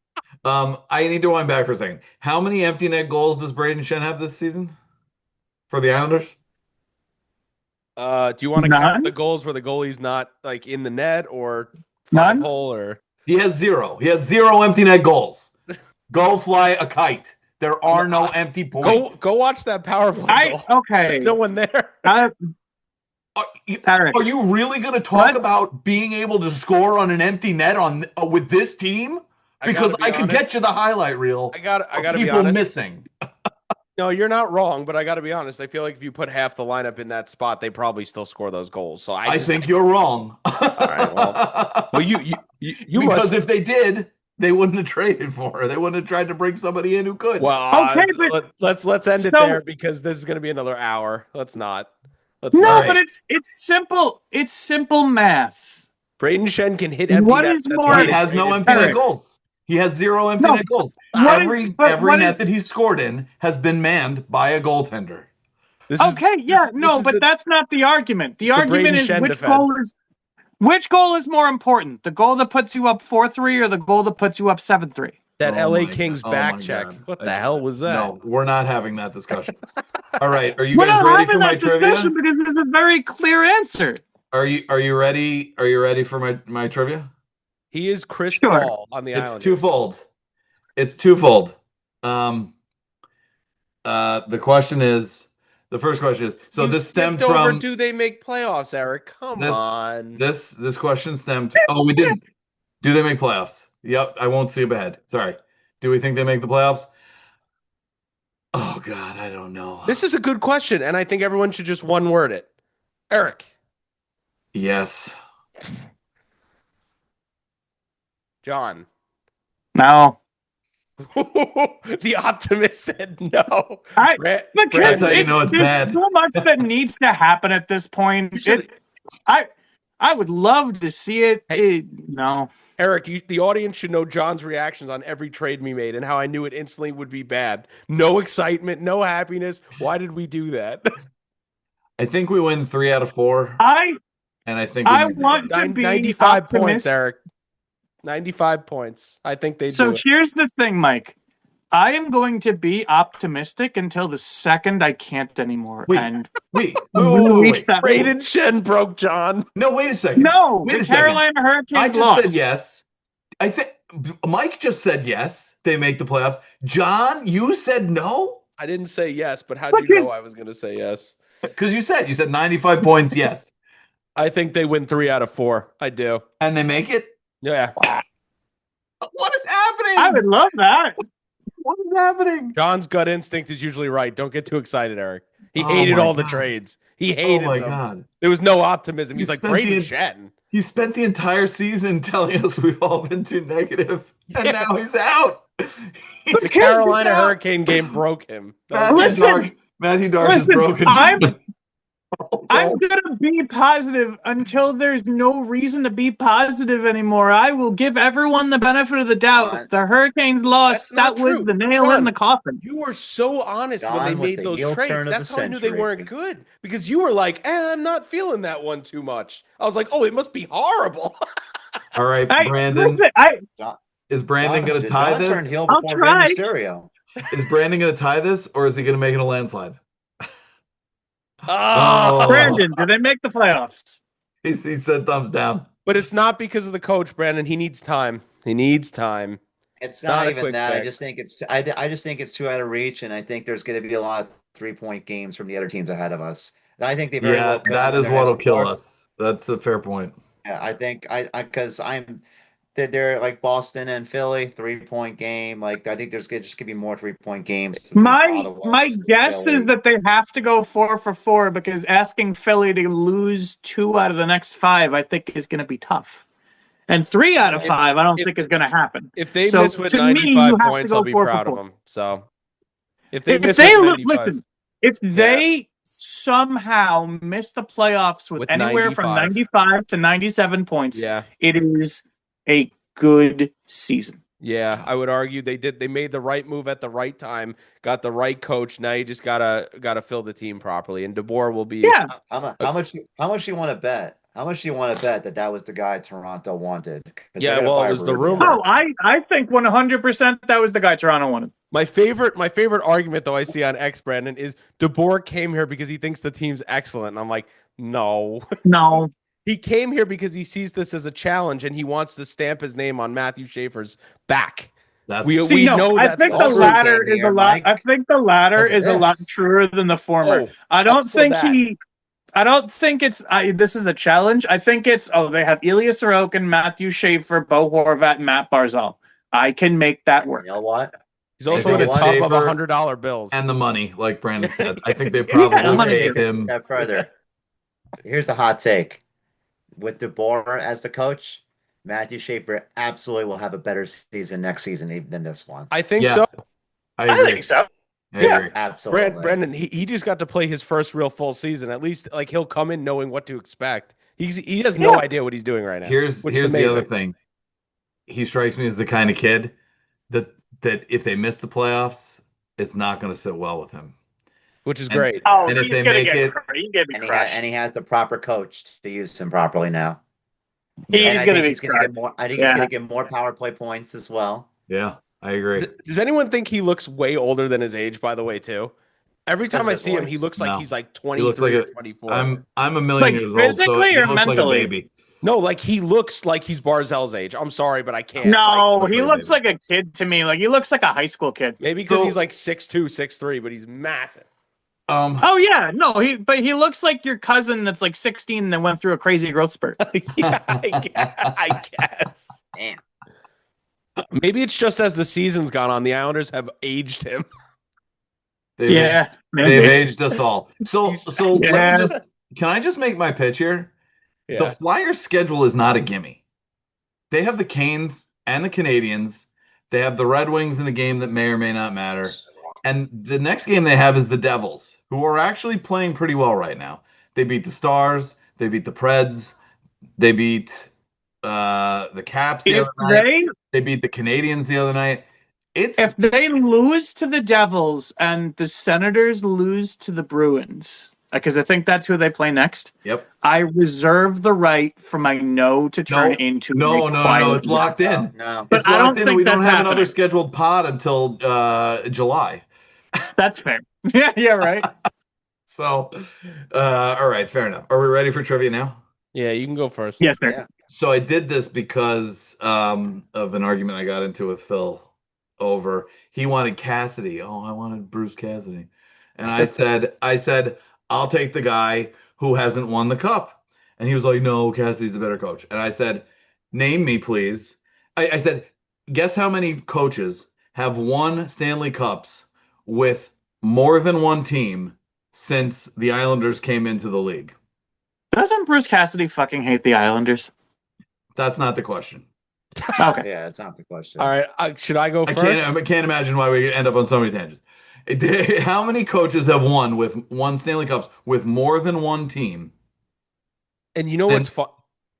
I need to wind back for a second. How many empty net goals does Braden Shen have this season for the Islanders? Do you want to None? count the goals where the goalie's not like in the net or None? 5-hole or? He has 0. He has 0 empty net goals. Go fly a kite. There are no empty points. Go watch that power play goal. Okay. There's no one there. Are you, Eric, are you really going to talk Let's- about being able to score on an empty net on with this team? Because gotta I be could honest. get you the highlight reel. I got of to be people honest. missing. No, you're not wrong, but I got to be honest. I feel like if you put half the lineup in that spot, they probably still score those goals. So I think you're wrong. right, well, you because must. if they did, they wouldn't have traded for her. They wouldn't have tried to bring somebody in who could. Well, Okay, but- let's end it So- there because this is going to be another hour. Let's not. Let's no, not. but it's simple. It's simple math. Braden Shen can hit empty What net. is That's more- why he they has no traded empty for net him. goals. He has 0 empty No. net goals. What is- Every but what net is- that he's scored in has been manned by a goaltender. This is- Okay, yeah, this no, is but the- that's not the argument. The it's the argument Braden is Shen which defense. goal is Which goal is more important? The goal that puts you up 4-3 or the goal that puts you up 7-3? That Oh LA my Kings God. Oh back my check. God. What the hell was that? No, we're not having that discussion. All right, are you We're guys not ready for having my that discussion trivia? because it's a very clear answer. Are you ready? Are you ready for my trivia? He is Chris Sure. Paul on the It's Islanders. twofold. It's twofold. The question is, the first question is, so You this skipped stemmed over. from Do they make playoffs, Eric? Come on. this question stemmed. Oh, we didn't. Do they make playoffs? Yep, I won't skip ahead. Sorry. Do we think they make the playoffs? Oh God, I don't know. This is a good question, and I think everyone should just one word it. Eric. Yes. John. No. The optimist said no. Because That's how you know it's there's bad. so much that needs to happen at this point. I would love to see it. No. Eric, the audience should know John's reactions on every trade we made and how I knew it instantly would be bad. No excitement, no happiness. Why did we do that? I think we win 3 out of 4. And I think I want to be 95 optimistic. points, Eric. 95 points. I think they So do it. here's the thing, Mike. I am going to be optimistic until the second I can't anymore. Wait. Braden Shen broke John. No, wait a second. No, wait the a second. Carolina Hurricanes I just lost. said yes. I think Mike just said yes. They make the playoffs. John, you said no? I didn't say yes, but how'd you know I was going to say yes? Because you said 95 points, yes. I think they win 3 out of 4. I do. And they make it? Yeah. What is happening? I would love that. What is happening? John's gut instinct is usually right. Don't get too excited, Eric. He hated all the trades. He hated them. God. There was no optimism. He's like, Braden Shen. He spent the entire season telling us we've all been too negative, and now he's out. The Carolina Hurricane game broke him. Matthew Dark is broken. I'm going to be positive until there's no reason to be positive anymore. I will give everyone the benefit of the doubt. The Hurricanes lost. That was the nail in the coffin. You were so honest when they made those trades. That's how I knew they weren't good. Because you were like, I'm not feeling that one too much. I was like, oh, it must be horrible. All right, Brandon. Is Brandon going to tie this? I'll try. Is Brandon going to tie this, or is he going to make it a landslide? Brandon, do they make the playoffs? He said thumbs down. But it's not because of the coach, Brandon. He needs time. It's not even that. Fix. I just think it's too out of reach, and I think there's going to be a lot of 3-point games from the other teams ahead of us. And I think they very well could. That is what'll kill us. That's a fair point. Yeah, I think because they're like Boston and Philly, 3-point game. Like I think there's just gonna be more 3-point games. My guess is that they have to go 4 for 4 because asking Philly to lose 2 out of the next 5, I think, is going to be tough. And 3 out of 5, I don't think is going to happen. If they miss with 95 points, I'll be proud of them. So if they somehow miss the playoffs with anywhere 95. From 95 to 97 points, it is a good season. Yeah, I would argue they did. They made the right move at the right time, got the right coach. Now you just gotta fill the team properly, and DeBoer will be. Yeah. How much do you want to bet? How much do you want to bet that was the guy Toronto wanted? Yeah, well, it was the rumor. Oh, I think 100% that was the guy Toronto wanted. My favorite argument, though, I see on X, Brandon, is DeBoer came here because he thinks the team's excellent. And I'm like, no. He came here because he sees this as a challenge and he wants to stamp his name on Matthew Schaefer's back. I think the latter is a lot. I think the latter is a lot truer than the former. I don't think it's. This is a challenge. I think it's. They have Ilya Sorokin, Matthew Schaefer, Bo Horvat, and Matt Barzal. I can make that work. You know what? He's also in a tub of $100 bills and the money, like Brandon said. I think they probably take him. Step further. Here's a hot take. With DeBoer as the coach, Matthew Schaefer absolutely will have a better season next season than this one. I think so. I think so. Yeah, absolutely. Brandon, he just got to play his first real full season. At least, like, he'll come in knowing what to expect. He has no idea what he's doing right now. Here's the other thing. He strikes me as the kind of kid that if they miss the playoffs, it's not going to sit well with him. Which is great. And if they make it, and he has the proper coach to use him properly now. And I gonna think be he's gonna get correct. more. I think Yeah. he's gonna get more power play points as well. Yeah, I agree. Does anyone think he looks way older than his age, by the way, too? Every It's 'cause time of I his see him, he voice. looks like No. he's like He looks like 23 or a. 24. I'm a million Like years old, so physically he or looks like a mentally? baby. No, like he looks like he's Barzell's age. I'm sorry, but I can't. No, Like, he Like, looks baby. like a kid to me. Like he looks like a high school kid. maybe because So- he's like 6'2", 6'3", but he's massive. Oh yeah, no, he looks like your cousin that's like 16 that went through a crazy growth spurt. Yeah, I guess. Damn. Maybe it's just as the season's gone on, the Islanders have aged him. they've, Yeah, they've maybe. aged us all. So let me Yeah. just. Can I just make my pitch here? The Yeah. Flyers' schedule is not a gimme. They have the Canes and the Canadians. They have the Red Wings in a game that may or may not matter. And the next game they have is the Devils, who are actually playing pretty well right now. They beat the Stars. They beat the Preds. They beat the Caps the If other night. they They beat the Canadians the other night. if they lose to the Devils and the Senators lose to the Bruins, because I think that's who they play next. Yep. I reserve the right for my no to turn into No. required. It's locked in. No. But It's I don't locked in. think We don't that's have happening. another scheduled pod until July. That's fair. Yeah, right. So, all right, fair enough. Are we ready for trivia now? Yeah, you can go first. Yes, sir. Yeah. So I did this because of an argument I got into with Phil over. He wanted Cassidy. Oh, I wanted Bruce Cassidy, and I said, I'll take the guy who hasn't won the cup. And he was like, no, Cassidy's the better coach. And I said, name me, please. I said, guess how many coaches have won Stanley Cups with more than one team since the Islanders came into the league? Doesn't Bruce Cassidy fucking hate the Islanders? That's not the question. Okay. Yeah, that's not the question. All right. Should I go I first? can't imagine why we end up on so many tangents. How many coaches have won Stanley Cups with more than one team And you know what's since- fun?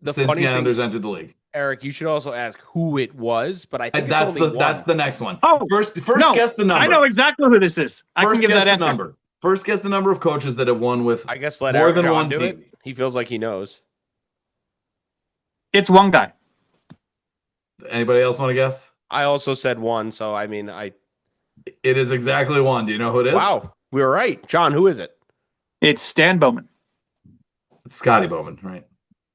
The since funny the thing, Islanders entered the league? Eric, you should also ask who it was, but I think And it's only one. that's the next one. Oh, First no, guess the number. I know exactly who this is. I First can give guess that the answer. number. First guess the number of coaches that have won with I guess let more Eric than John one do team. it. He feels like he knows. It's one guy. Anybody else want to guess? I also said one, so I mean, It is exactly one. Do you know who it is? wow, we were right. John, who is it? It's Stan Bowman. It's Scotty Bowman, right?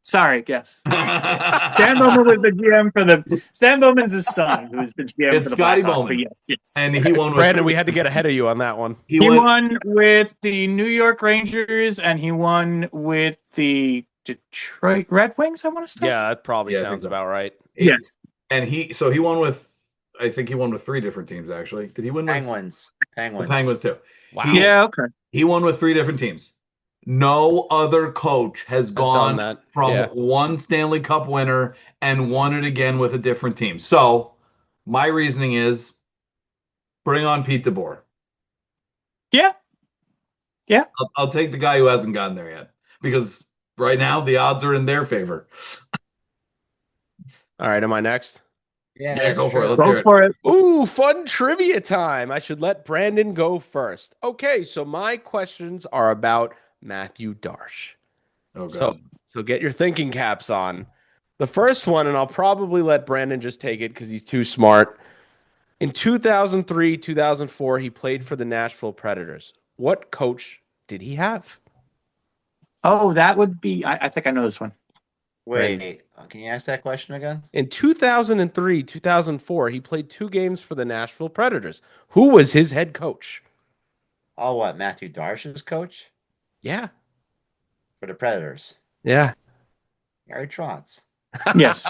Sorry, yes. Stan Bowman was the GM for the. Stan Bowman's his son, who is the GM It's for the Scotty Blackhawks. Bowman. But yes. And he won with Brandon, we had to get ahead of you on that one. he He won, won with the New York Rangers, and he won with the Detroit Red Wings. I want to say. Yeah, that probably Yeah, I think sounds so. about right. Yes. and he won with, I think he won with 3 different teams actually. Did he win with Penguins. the Penguins. Penguins too? Wow. Yeah. Okay. He won with 3 different teams. No other coach has gone done that. from Yeah. one Stanley Cup winner and won it again with a different team. So my reasoning is bring on Pete DeBoer. Yeah. I'll take the guy who hasn't gotten there yet because right now the odds are in their favor. All right, am I next? Yeah, Yeah, that's go for it. true. Let's hear Go it. for it. Ooh, fun trivia time. I should let Brandon go first. Okay, so my questions are about Matthew Darsh. Oh god. So get your thinking caps on. The first one, and I'll probably let Brandon just take it because he's too smart. In 2003, 2004, he played for the Nashville Predators. What coach did he have? Oh, that would be. I think I know this one. Wait, can you ask that question again? In 2003, 2004, he played 2 games for the Nashville Predators. Who was his head coach? Oh, what? Matthew Darsh's coach Yeah. for the Predators. Yeah. Gary Trotz. Yes.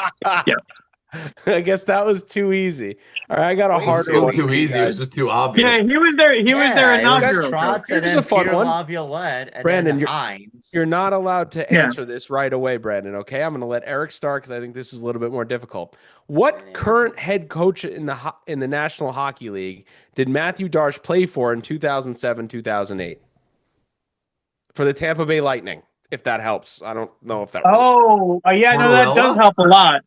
I guess that was too easy. All right, I got a Way harder It one. was too for you easy. It was guys. just too obvious. Yeah, he was there. He was there it was inaugural. Trotz Here's and then a fun Peter one. Laviolette and Brandon, then you're- Hines. You're not allowed to Yeah. answer this right away, Brandon, okay? I'm going to let Eric start because I think this is a little bit more difficult. What current head coach in the National Hockey League did Matthew Darsh play for in 2007, 2008? For the Tampa Bay Lightning, if that helps. I don't know if that Oh, yeah, no, that does Tortorella? help a lot.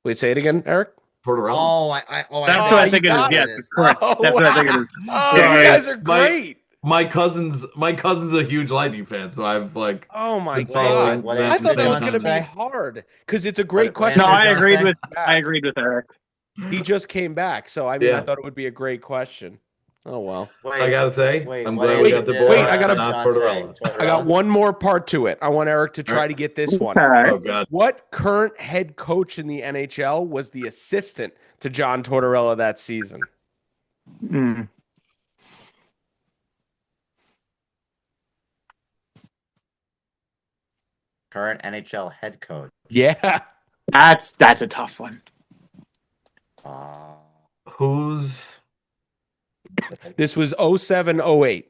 Wait, say it again, Eric? Tortorella. Oh, That's Oh, what I you think it is. got Yes, it. of course. Oh, That's what I think it is. Oh, Yeah, you yeah. guys are great. my cousin's a huge Lightning fan, so I've like Oh my been following God. what them I answer thought did that was Johnson going to be say? hard because it's a great What question. No, answer I did John agreed say? with I Back. agreed with Eric. He just came back. So, I mean, I Yeah. thought it would be a great question. Oh, well. I gotta say, I'm What glad we answer got did wait, I DeBoer, gotta- did not John say? Tortorella. I got Tortorella? one more part to it. I want Eric to try All right. to get this one. Okay. Oh God. What current head coach in the NHL was the assistant to John Tortorella that season? Mm. Current NHL head coach. Yeah. That's a tough one. Uh, Who's This was 07-08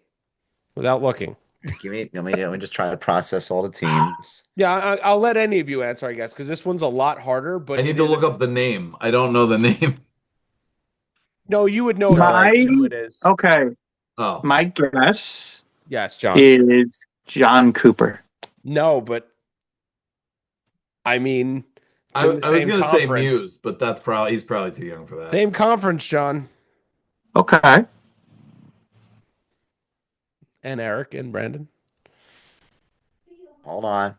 without looking. let me just try to process all the teams. Yeah, I'll let any of you answer, I guess, because this one's a lot harder. But I need to look up the name. I don't know the name. No, you would know So- exactly who it is. Okay. Oh, My guess Yes, John. is John Cooper. No, but I mean, it's I in the was same gonna say conference. Muse, but he's probably too young for that. Same conference, John Okay. and Eric and Brandon. Hold on.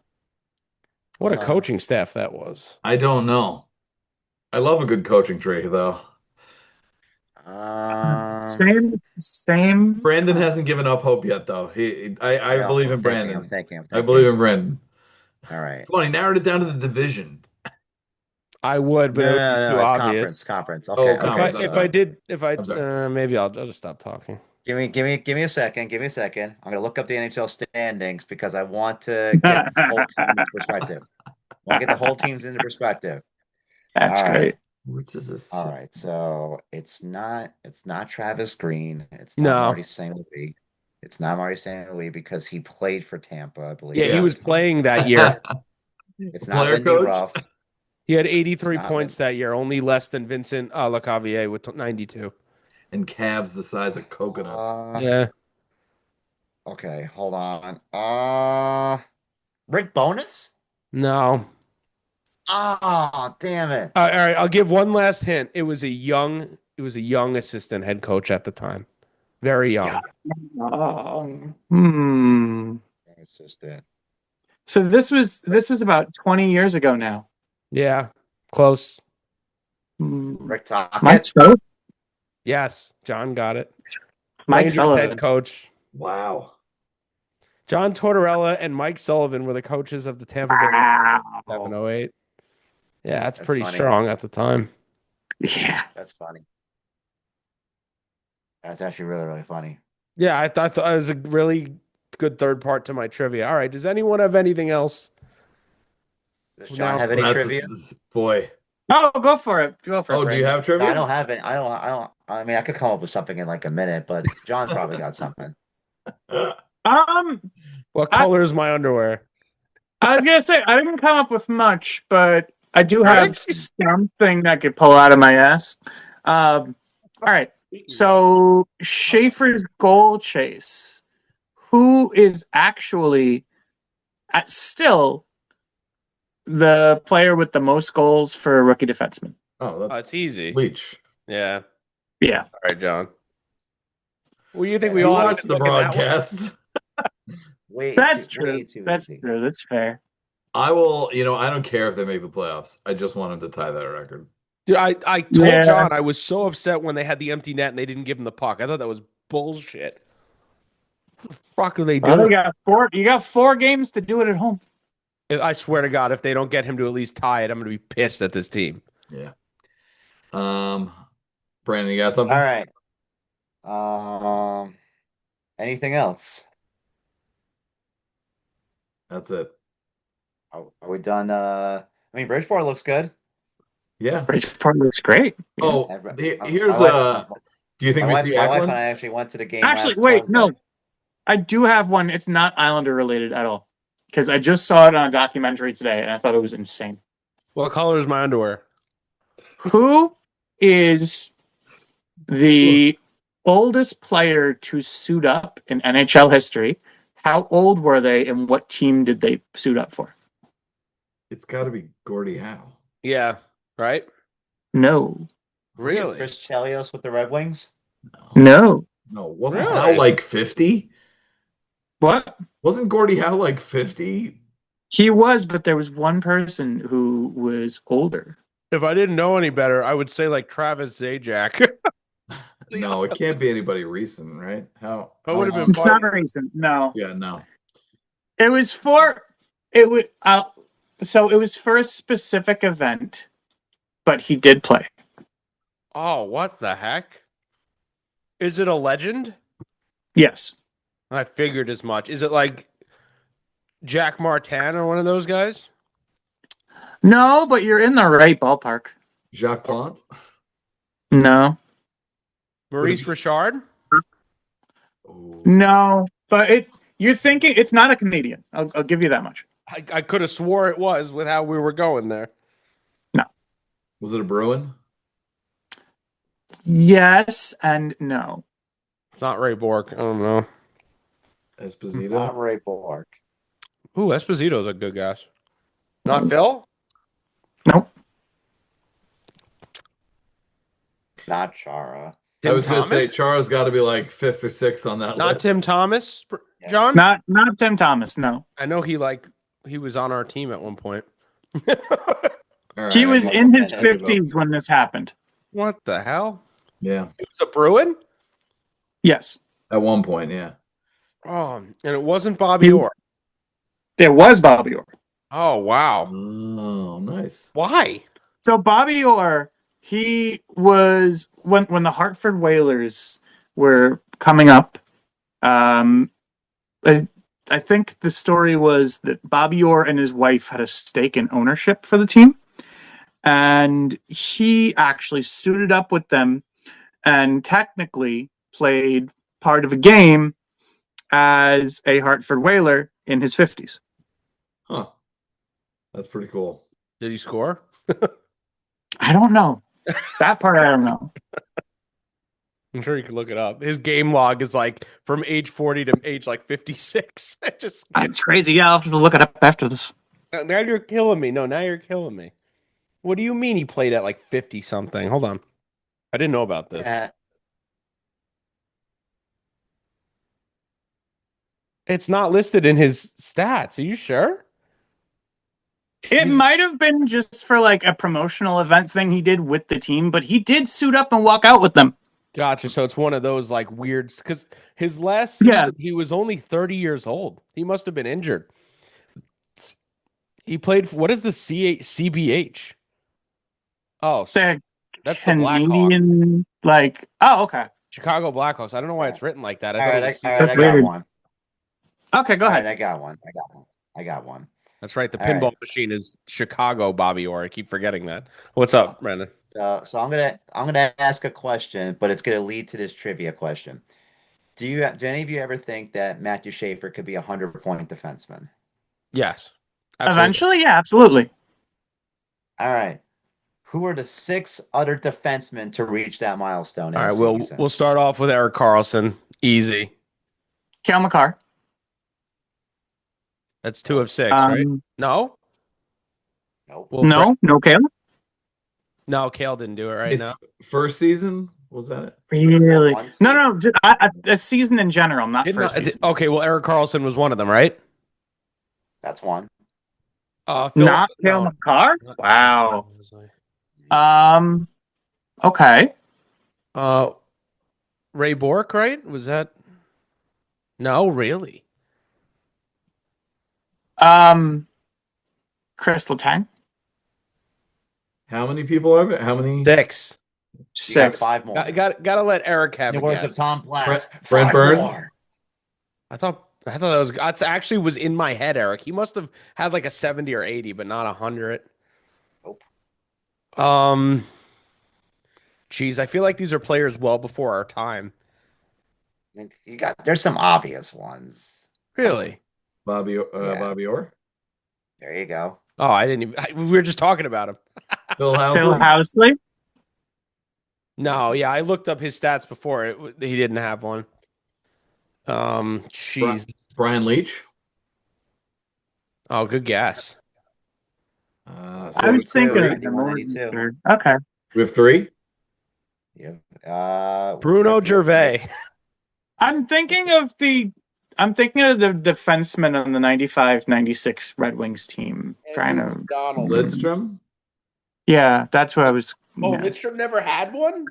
What a coaching staff that was. I don't know. I love a good coaching tree, though. Same. Brandon hasn't given up hope yet, though. I Yeah, believe I'm in thinking, Brandon. I'm thinking. I believe in Brandon. All right. Come on, he narrowed it down to the division. I would, but it would be too it's obvious. conference. Oh, Okay, conference. okay. If I I'm sorry. maybe I'll just stop talking. Give me a second. Give me a second. I'm gonna look up the NHL standings because I want to get the whole team into perspective. I want to get the whole teams into perspective. That's All right. great. What's this? All right, so it's not Travis Green. It's No. not Marty St. Louis. It's not Marty St. Louis because he played for Tampa, I believe. Yeah, he Yeah. was playing that year. It's not Player Lindy coach? Ruff. He had 83 It's not points that year, only less than Vincent Lecavalier with 92. And calves the size of coconuts. Yeah. Okay, hold on. Rick Bonus? No. Oh, damn it. All right, I'll give one last hint. It was a young assistant head coach at the time. Very young. Assistant. So this was about 20 years ago now. Yeah. Close. Rick Tocchet? Mike Sullivan. Yes. John got it. Mike Rangers Sullivan. head coach. Wow. John Tortorella and Mike Sullivan were the coaches of the Tampa Bay Wow. 708. Yeah, that's That's pretty funny. strong at the time. Yeah. That's funny. That's actually really, really funny. Yeah, I thought it was a really good third part to my trivia. All right, does anyone have anything else? Does John Now- have any trivia? Boy. Oh, go for it. Go for it. Oh, do you Brandon. have trivia? I don't have it. I mean, I could come up with something in like a minute, but John's probably got something. What color is my underwear? I was gonna say I didn't come up with much, but I do have something that could pull out of my ass. All right. So Schaefer's goal chase. Who is actually still the player with the most goals for a rookie defenseman? Oh, Oh, it's easy. Leach. Yeah. Yeah. All right, John. Well, you think we You all have watched to the look at that one? broadcast. That's Way true. too That's easy. true. That's fair. I will, I don't care if they make the playoffs. I just want them to tie that record. Dude, I told Yeah. John I was so upset when they had the empty net and they didn't give him the puck. I thought that was bullshit. What the fuck are they Well, doing? you got 4 games to do it at home. I swear to God, if they don't get him to at least tie it, I'm going to be pissed at this team. Yeah. Brandon, you got something? All right. Anything else? That's it. Are we done? I mean, Bridgeport looks good. Yeah. Bridgeport looks great. Oh, here's my do you think we wife, see my wife Eklund? and I actually went to the game. Actually, last wait, Wednesday. no. I do have one. It's not Islander related at all. Because I just saw it on a documentary today and I thought it was insane. What color is my underwear? Who is the oldest player to suit up in NHL history? How old were they and what team did they suit up for? It's got to be Gordie Howe. Yeah, right? No. Really? Chris Chelios with the Red Wings. No. No, wasn't Really? Howe like 50? What? Wasn't Gordie Howe like 50? He was, but there was one person who was older. If I didn't know any better, I would say like Travis Zajac. No, it can't be anybody recent, right? That would have been It's not funny. recent. No, Yeah, no. it was for it was. So it was for a specific event, but he did play. Oh, what the heck? Is it a legend? Yes. I figured as much. Is it like Jack Martin or one of those guys? No, but you're in the right ballpark. Jacques Plante? No, Maurice Richard? Oh. no, but you're thinking it's not a Canadian. I'll give you that much. I could have swore it was with how we were going there. Was it a Bruin? Yes and no. It's not Ray Bork. I don't know. Esposito? Not Ray Bork. Ooh, Esposito's a good guess. Not Phil? Nope. Not Chara. Tim I was going to say Thomas? Chara's got to be like 5th or 6th on that Not list. Tim Thomas, Yeah. John? Not Tim Thomas. No, I know he was on our team at one point. All right, he was I in his I give up. 50s when this happened. What the hell? Yeah, He was a Bruin? Yes, at one point, yeah. Oh, and it wasn't Bobby He- Orr. there was Bobby Orr. Oh, wow. Oh, nice. Why? So Bobby Orr, he was when the Hartford Whalers were coming up. I think the story was that Bobby Orr and his wife had a stake in ownership for the team, and he actually suited up with them and technically played part of a game as a Hartford Whaler in his 50s. Huh. That's pretty cool. Did he score? I don't know. That part I don't know. I'm sure you can look it up. His game log is like from age 40 to age like 56. That's crazy. Yeah, I'll have to look it up after this. Now you're killing me. No, now you're killing me. What do you mean he played at like 50 something? Hold on. I didn't know about this. Yeah. It's not listed in his stats. Are you sure? It might have been just for like a promotional event thing he did with the team, but he did suit up and walk out with them. Gotcha. So it's one of those like weird because his last season he was only 30 years old. He must have been injured. He played what is the CBH? Oh, The that's the Blackhawks. Canadian, like, oh, okay. Chicago Blackhawks. I don't know why it's written like that. All I thought right, it was I That's got weird. one. Okay, go All ahead. right, I got one. That's right. The All pinball right. machine is Chicago Bobby Orr. I keep forgetting that. What's up, Brandon? So I'm gonna ask a question, but it's gonna lead to this trivia question. Do any of you ever think that Matthew Schaefer could be a 100-point defenseman? Yes. Absolutely. Eventually, yeah, absolutely. All right. Who are the 6 other defensemen to reach that milestone? All right, we'll start off with Eric Carlson. Easy. Cale Makar. That's 2 of 6, right? No? Nope. Well, No Cale. No, Kale didn't do it right It's now. first season? Was that it? Really? One season. No. Just, a season in general, not first season. Okay, well, Eric Carlson was one of them, right? That's one. Not Cale Makar? Wow. Okay. Ray Bork, right? Was that? No, really. Chris Letang. How many people are there? How many? 6. You got 6. 5 more. Gotta let Eric have In a the words guess. of Tom Platz, Brent 5 Burns? more. I thought that actually was in my head, Eric. He must have had like a 70 or 80, but not 100. Nope. Geez, I feel like these are players well before our time. There's some obvious ones. Really? Bobby Yeah. Bobby Orr? There you go. Oh, I didn't even. We were just talking about him. Phil Phil Housley? Housley. No, yeah, I looked up his stats before. He didn't have one. Jeez. Brian Leach? Oh, good guess. I was thinking of him. 91, Okay. We have 3? Yeah. Bruno we have- Gervais. I'm thinking of the defenseman on the 95-96 Red Wings team. Trying Andrew to McDonald. Lidstrom? Yeah, that's what I was. Oh, yeah. Lidstrom never had one?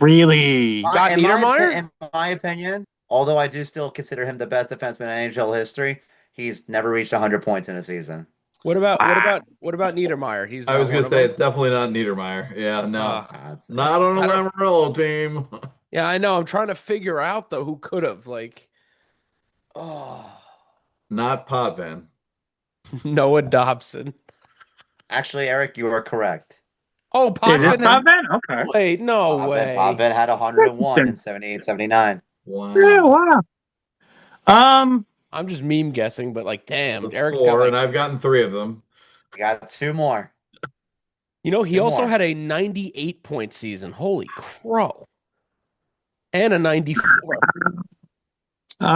Really? Scott Niedermayer? In my opinion, although I do still consider him the best defenseman in NHL history, he's never reached 100 points in a season. What about Niedermayer? He's I not was one gonna of say them? it's definitely not Niedermayer. Yeah, no, That's not on a I don't- Lamoriello team. Yeah, I know. I'm trying to figure out though who could have Not Potvin. Noah Dobson. actually, Eric, you are correct. Oh, Is it Potvin. Potvin? Okay. Wait, no way. Potvin had 101 in Interesting. 78, 79. Wow. Yeah, wow. I'm just meme guessing, but damn, That's Eric's four, got and I've gotten 3 of them. You got 2 more. he two also more. had a 98 point season. Holy crow. And a 94. He was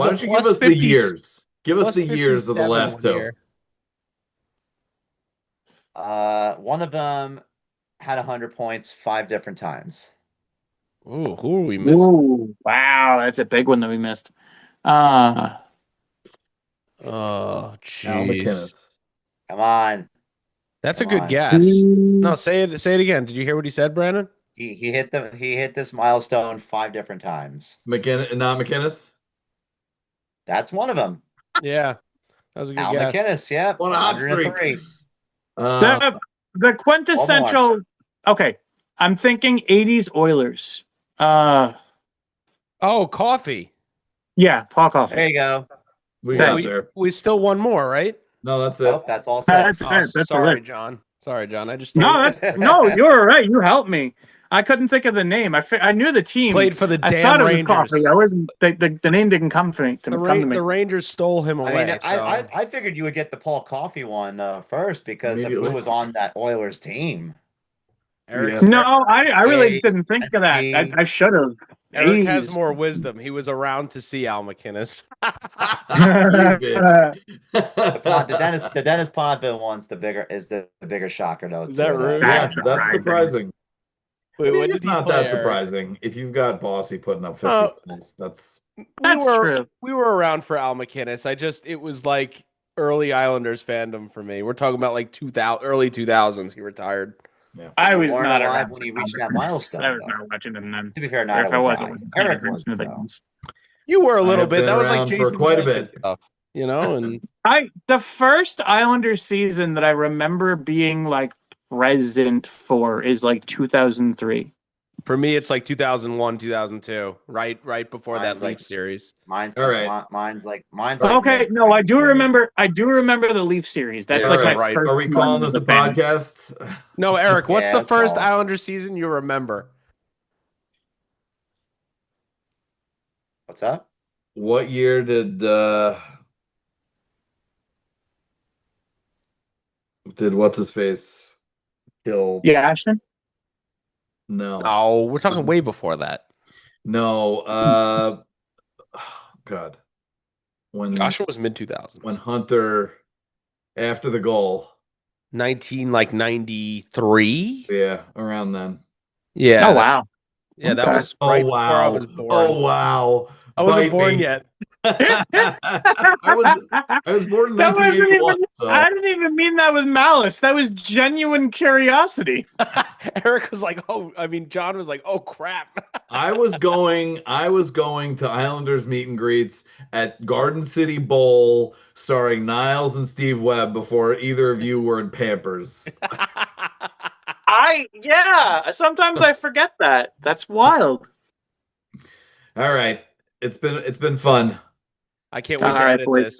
Why a don't you give plus us 50 the years? Give us plus the years of the 57 last one 2. year. One of them had 100 points 5 different times. Ooh, who are we missing? Ooh, wow, that's a big one that we missed. Oh, Al jeez. McInnes. Come on. That's a Come good on. guess. No, say it again. Did you hear what he said, Brandon? He hit this milestone 5 different times. Not McInnes. That's one of them. Yeah. That was a good Al guess. McInnes, yeah. On a hot streak. 103. The quintessential. Okay, I'm thinking 80s Oilers. Oh, coffee. Yeah, Paul Coffey. There you go. We Yeah, got there. We still won more, right? No, that's it. Nope, that's all set. That's Oh, it. That's sorry, right. John. Sorry, John. I just No, you were right. You helped me. I couldn't think of the name. I knew the team. played for the I damn thought it was Rangers. Coffey. I wasn't. The name didn't come to me. The Rangers stole him away. I mean, I figured you would get the Paul Coffey one first because of who Immediately. was on that Oilers team. Eric's- No, I really Hey, didn't think of that. I should have. Eric has more wisdom. He was around to see Al McInnes. The Dennis Potvin one's the bigger shocker though. Is that too, rude? Yeah, That's that's surprising. Wait, when It's did he not play, that Eric? surprising. If you've got Bossy putting up 50 Oh. goals, that's That's true. We were around for Al McInnes. It was like early Islanders fandom for me. We're talking about early 2000s. He retired. I was weren't not alive around when he reached that milestone, I was though. not watching him then. To be fair, Or not if I was, I wasn't paying Eric was. attention to the So. games. You were a little have bit. been That was like around for Jason quite a Blanket bit. stuff, and The first Islanders season that I remember being present for is 2003. for me, it's 2001, 2002, right before Mine's that Leaf series. Mine's All right. Mine's Okay, no, I do remember. I do remember the Leaf series. That's Yeah, my right. first. Are we calling one this a as fan. podcast? No, Eric, what's Yeah, the that's first all. Islanders season you remember? What's up? What year did what's his face kill? Yeah, Ashton. No, Oh, we're talking way before that. no. God, when Joshua was mid 2000s. when Hunter after the goal, 93. yeah, around then. Yeah. Oh wow. Yeah, that Okay. was right before I was born. Oh wow! I wasn't Bite born me. yet. I was born in That wasn't 1981. even. So. I didn't even mean that with malice. That was genuine curiosity. Eric was like, "Oh," I mean, John was like, "Oh crap." I was going to Islanders meet and greets at Garden City Bowl starring Niles and Steve Webb before either of you were in Pampers. Sometimes I forget that. That's wild. All right. It's been fun. I can't wait All to right, edit boys. this.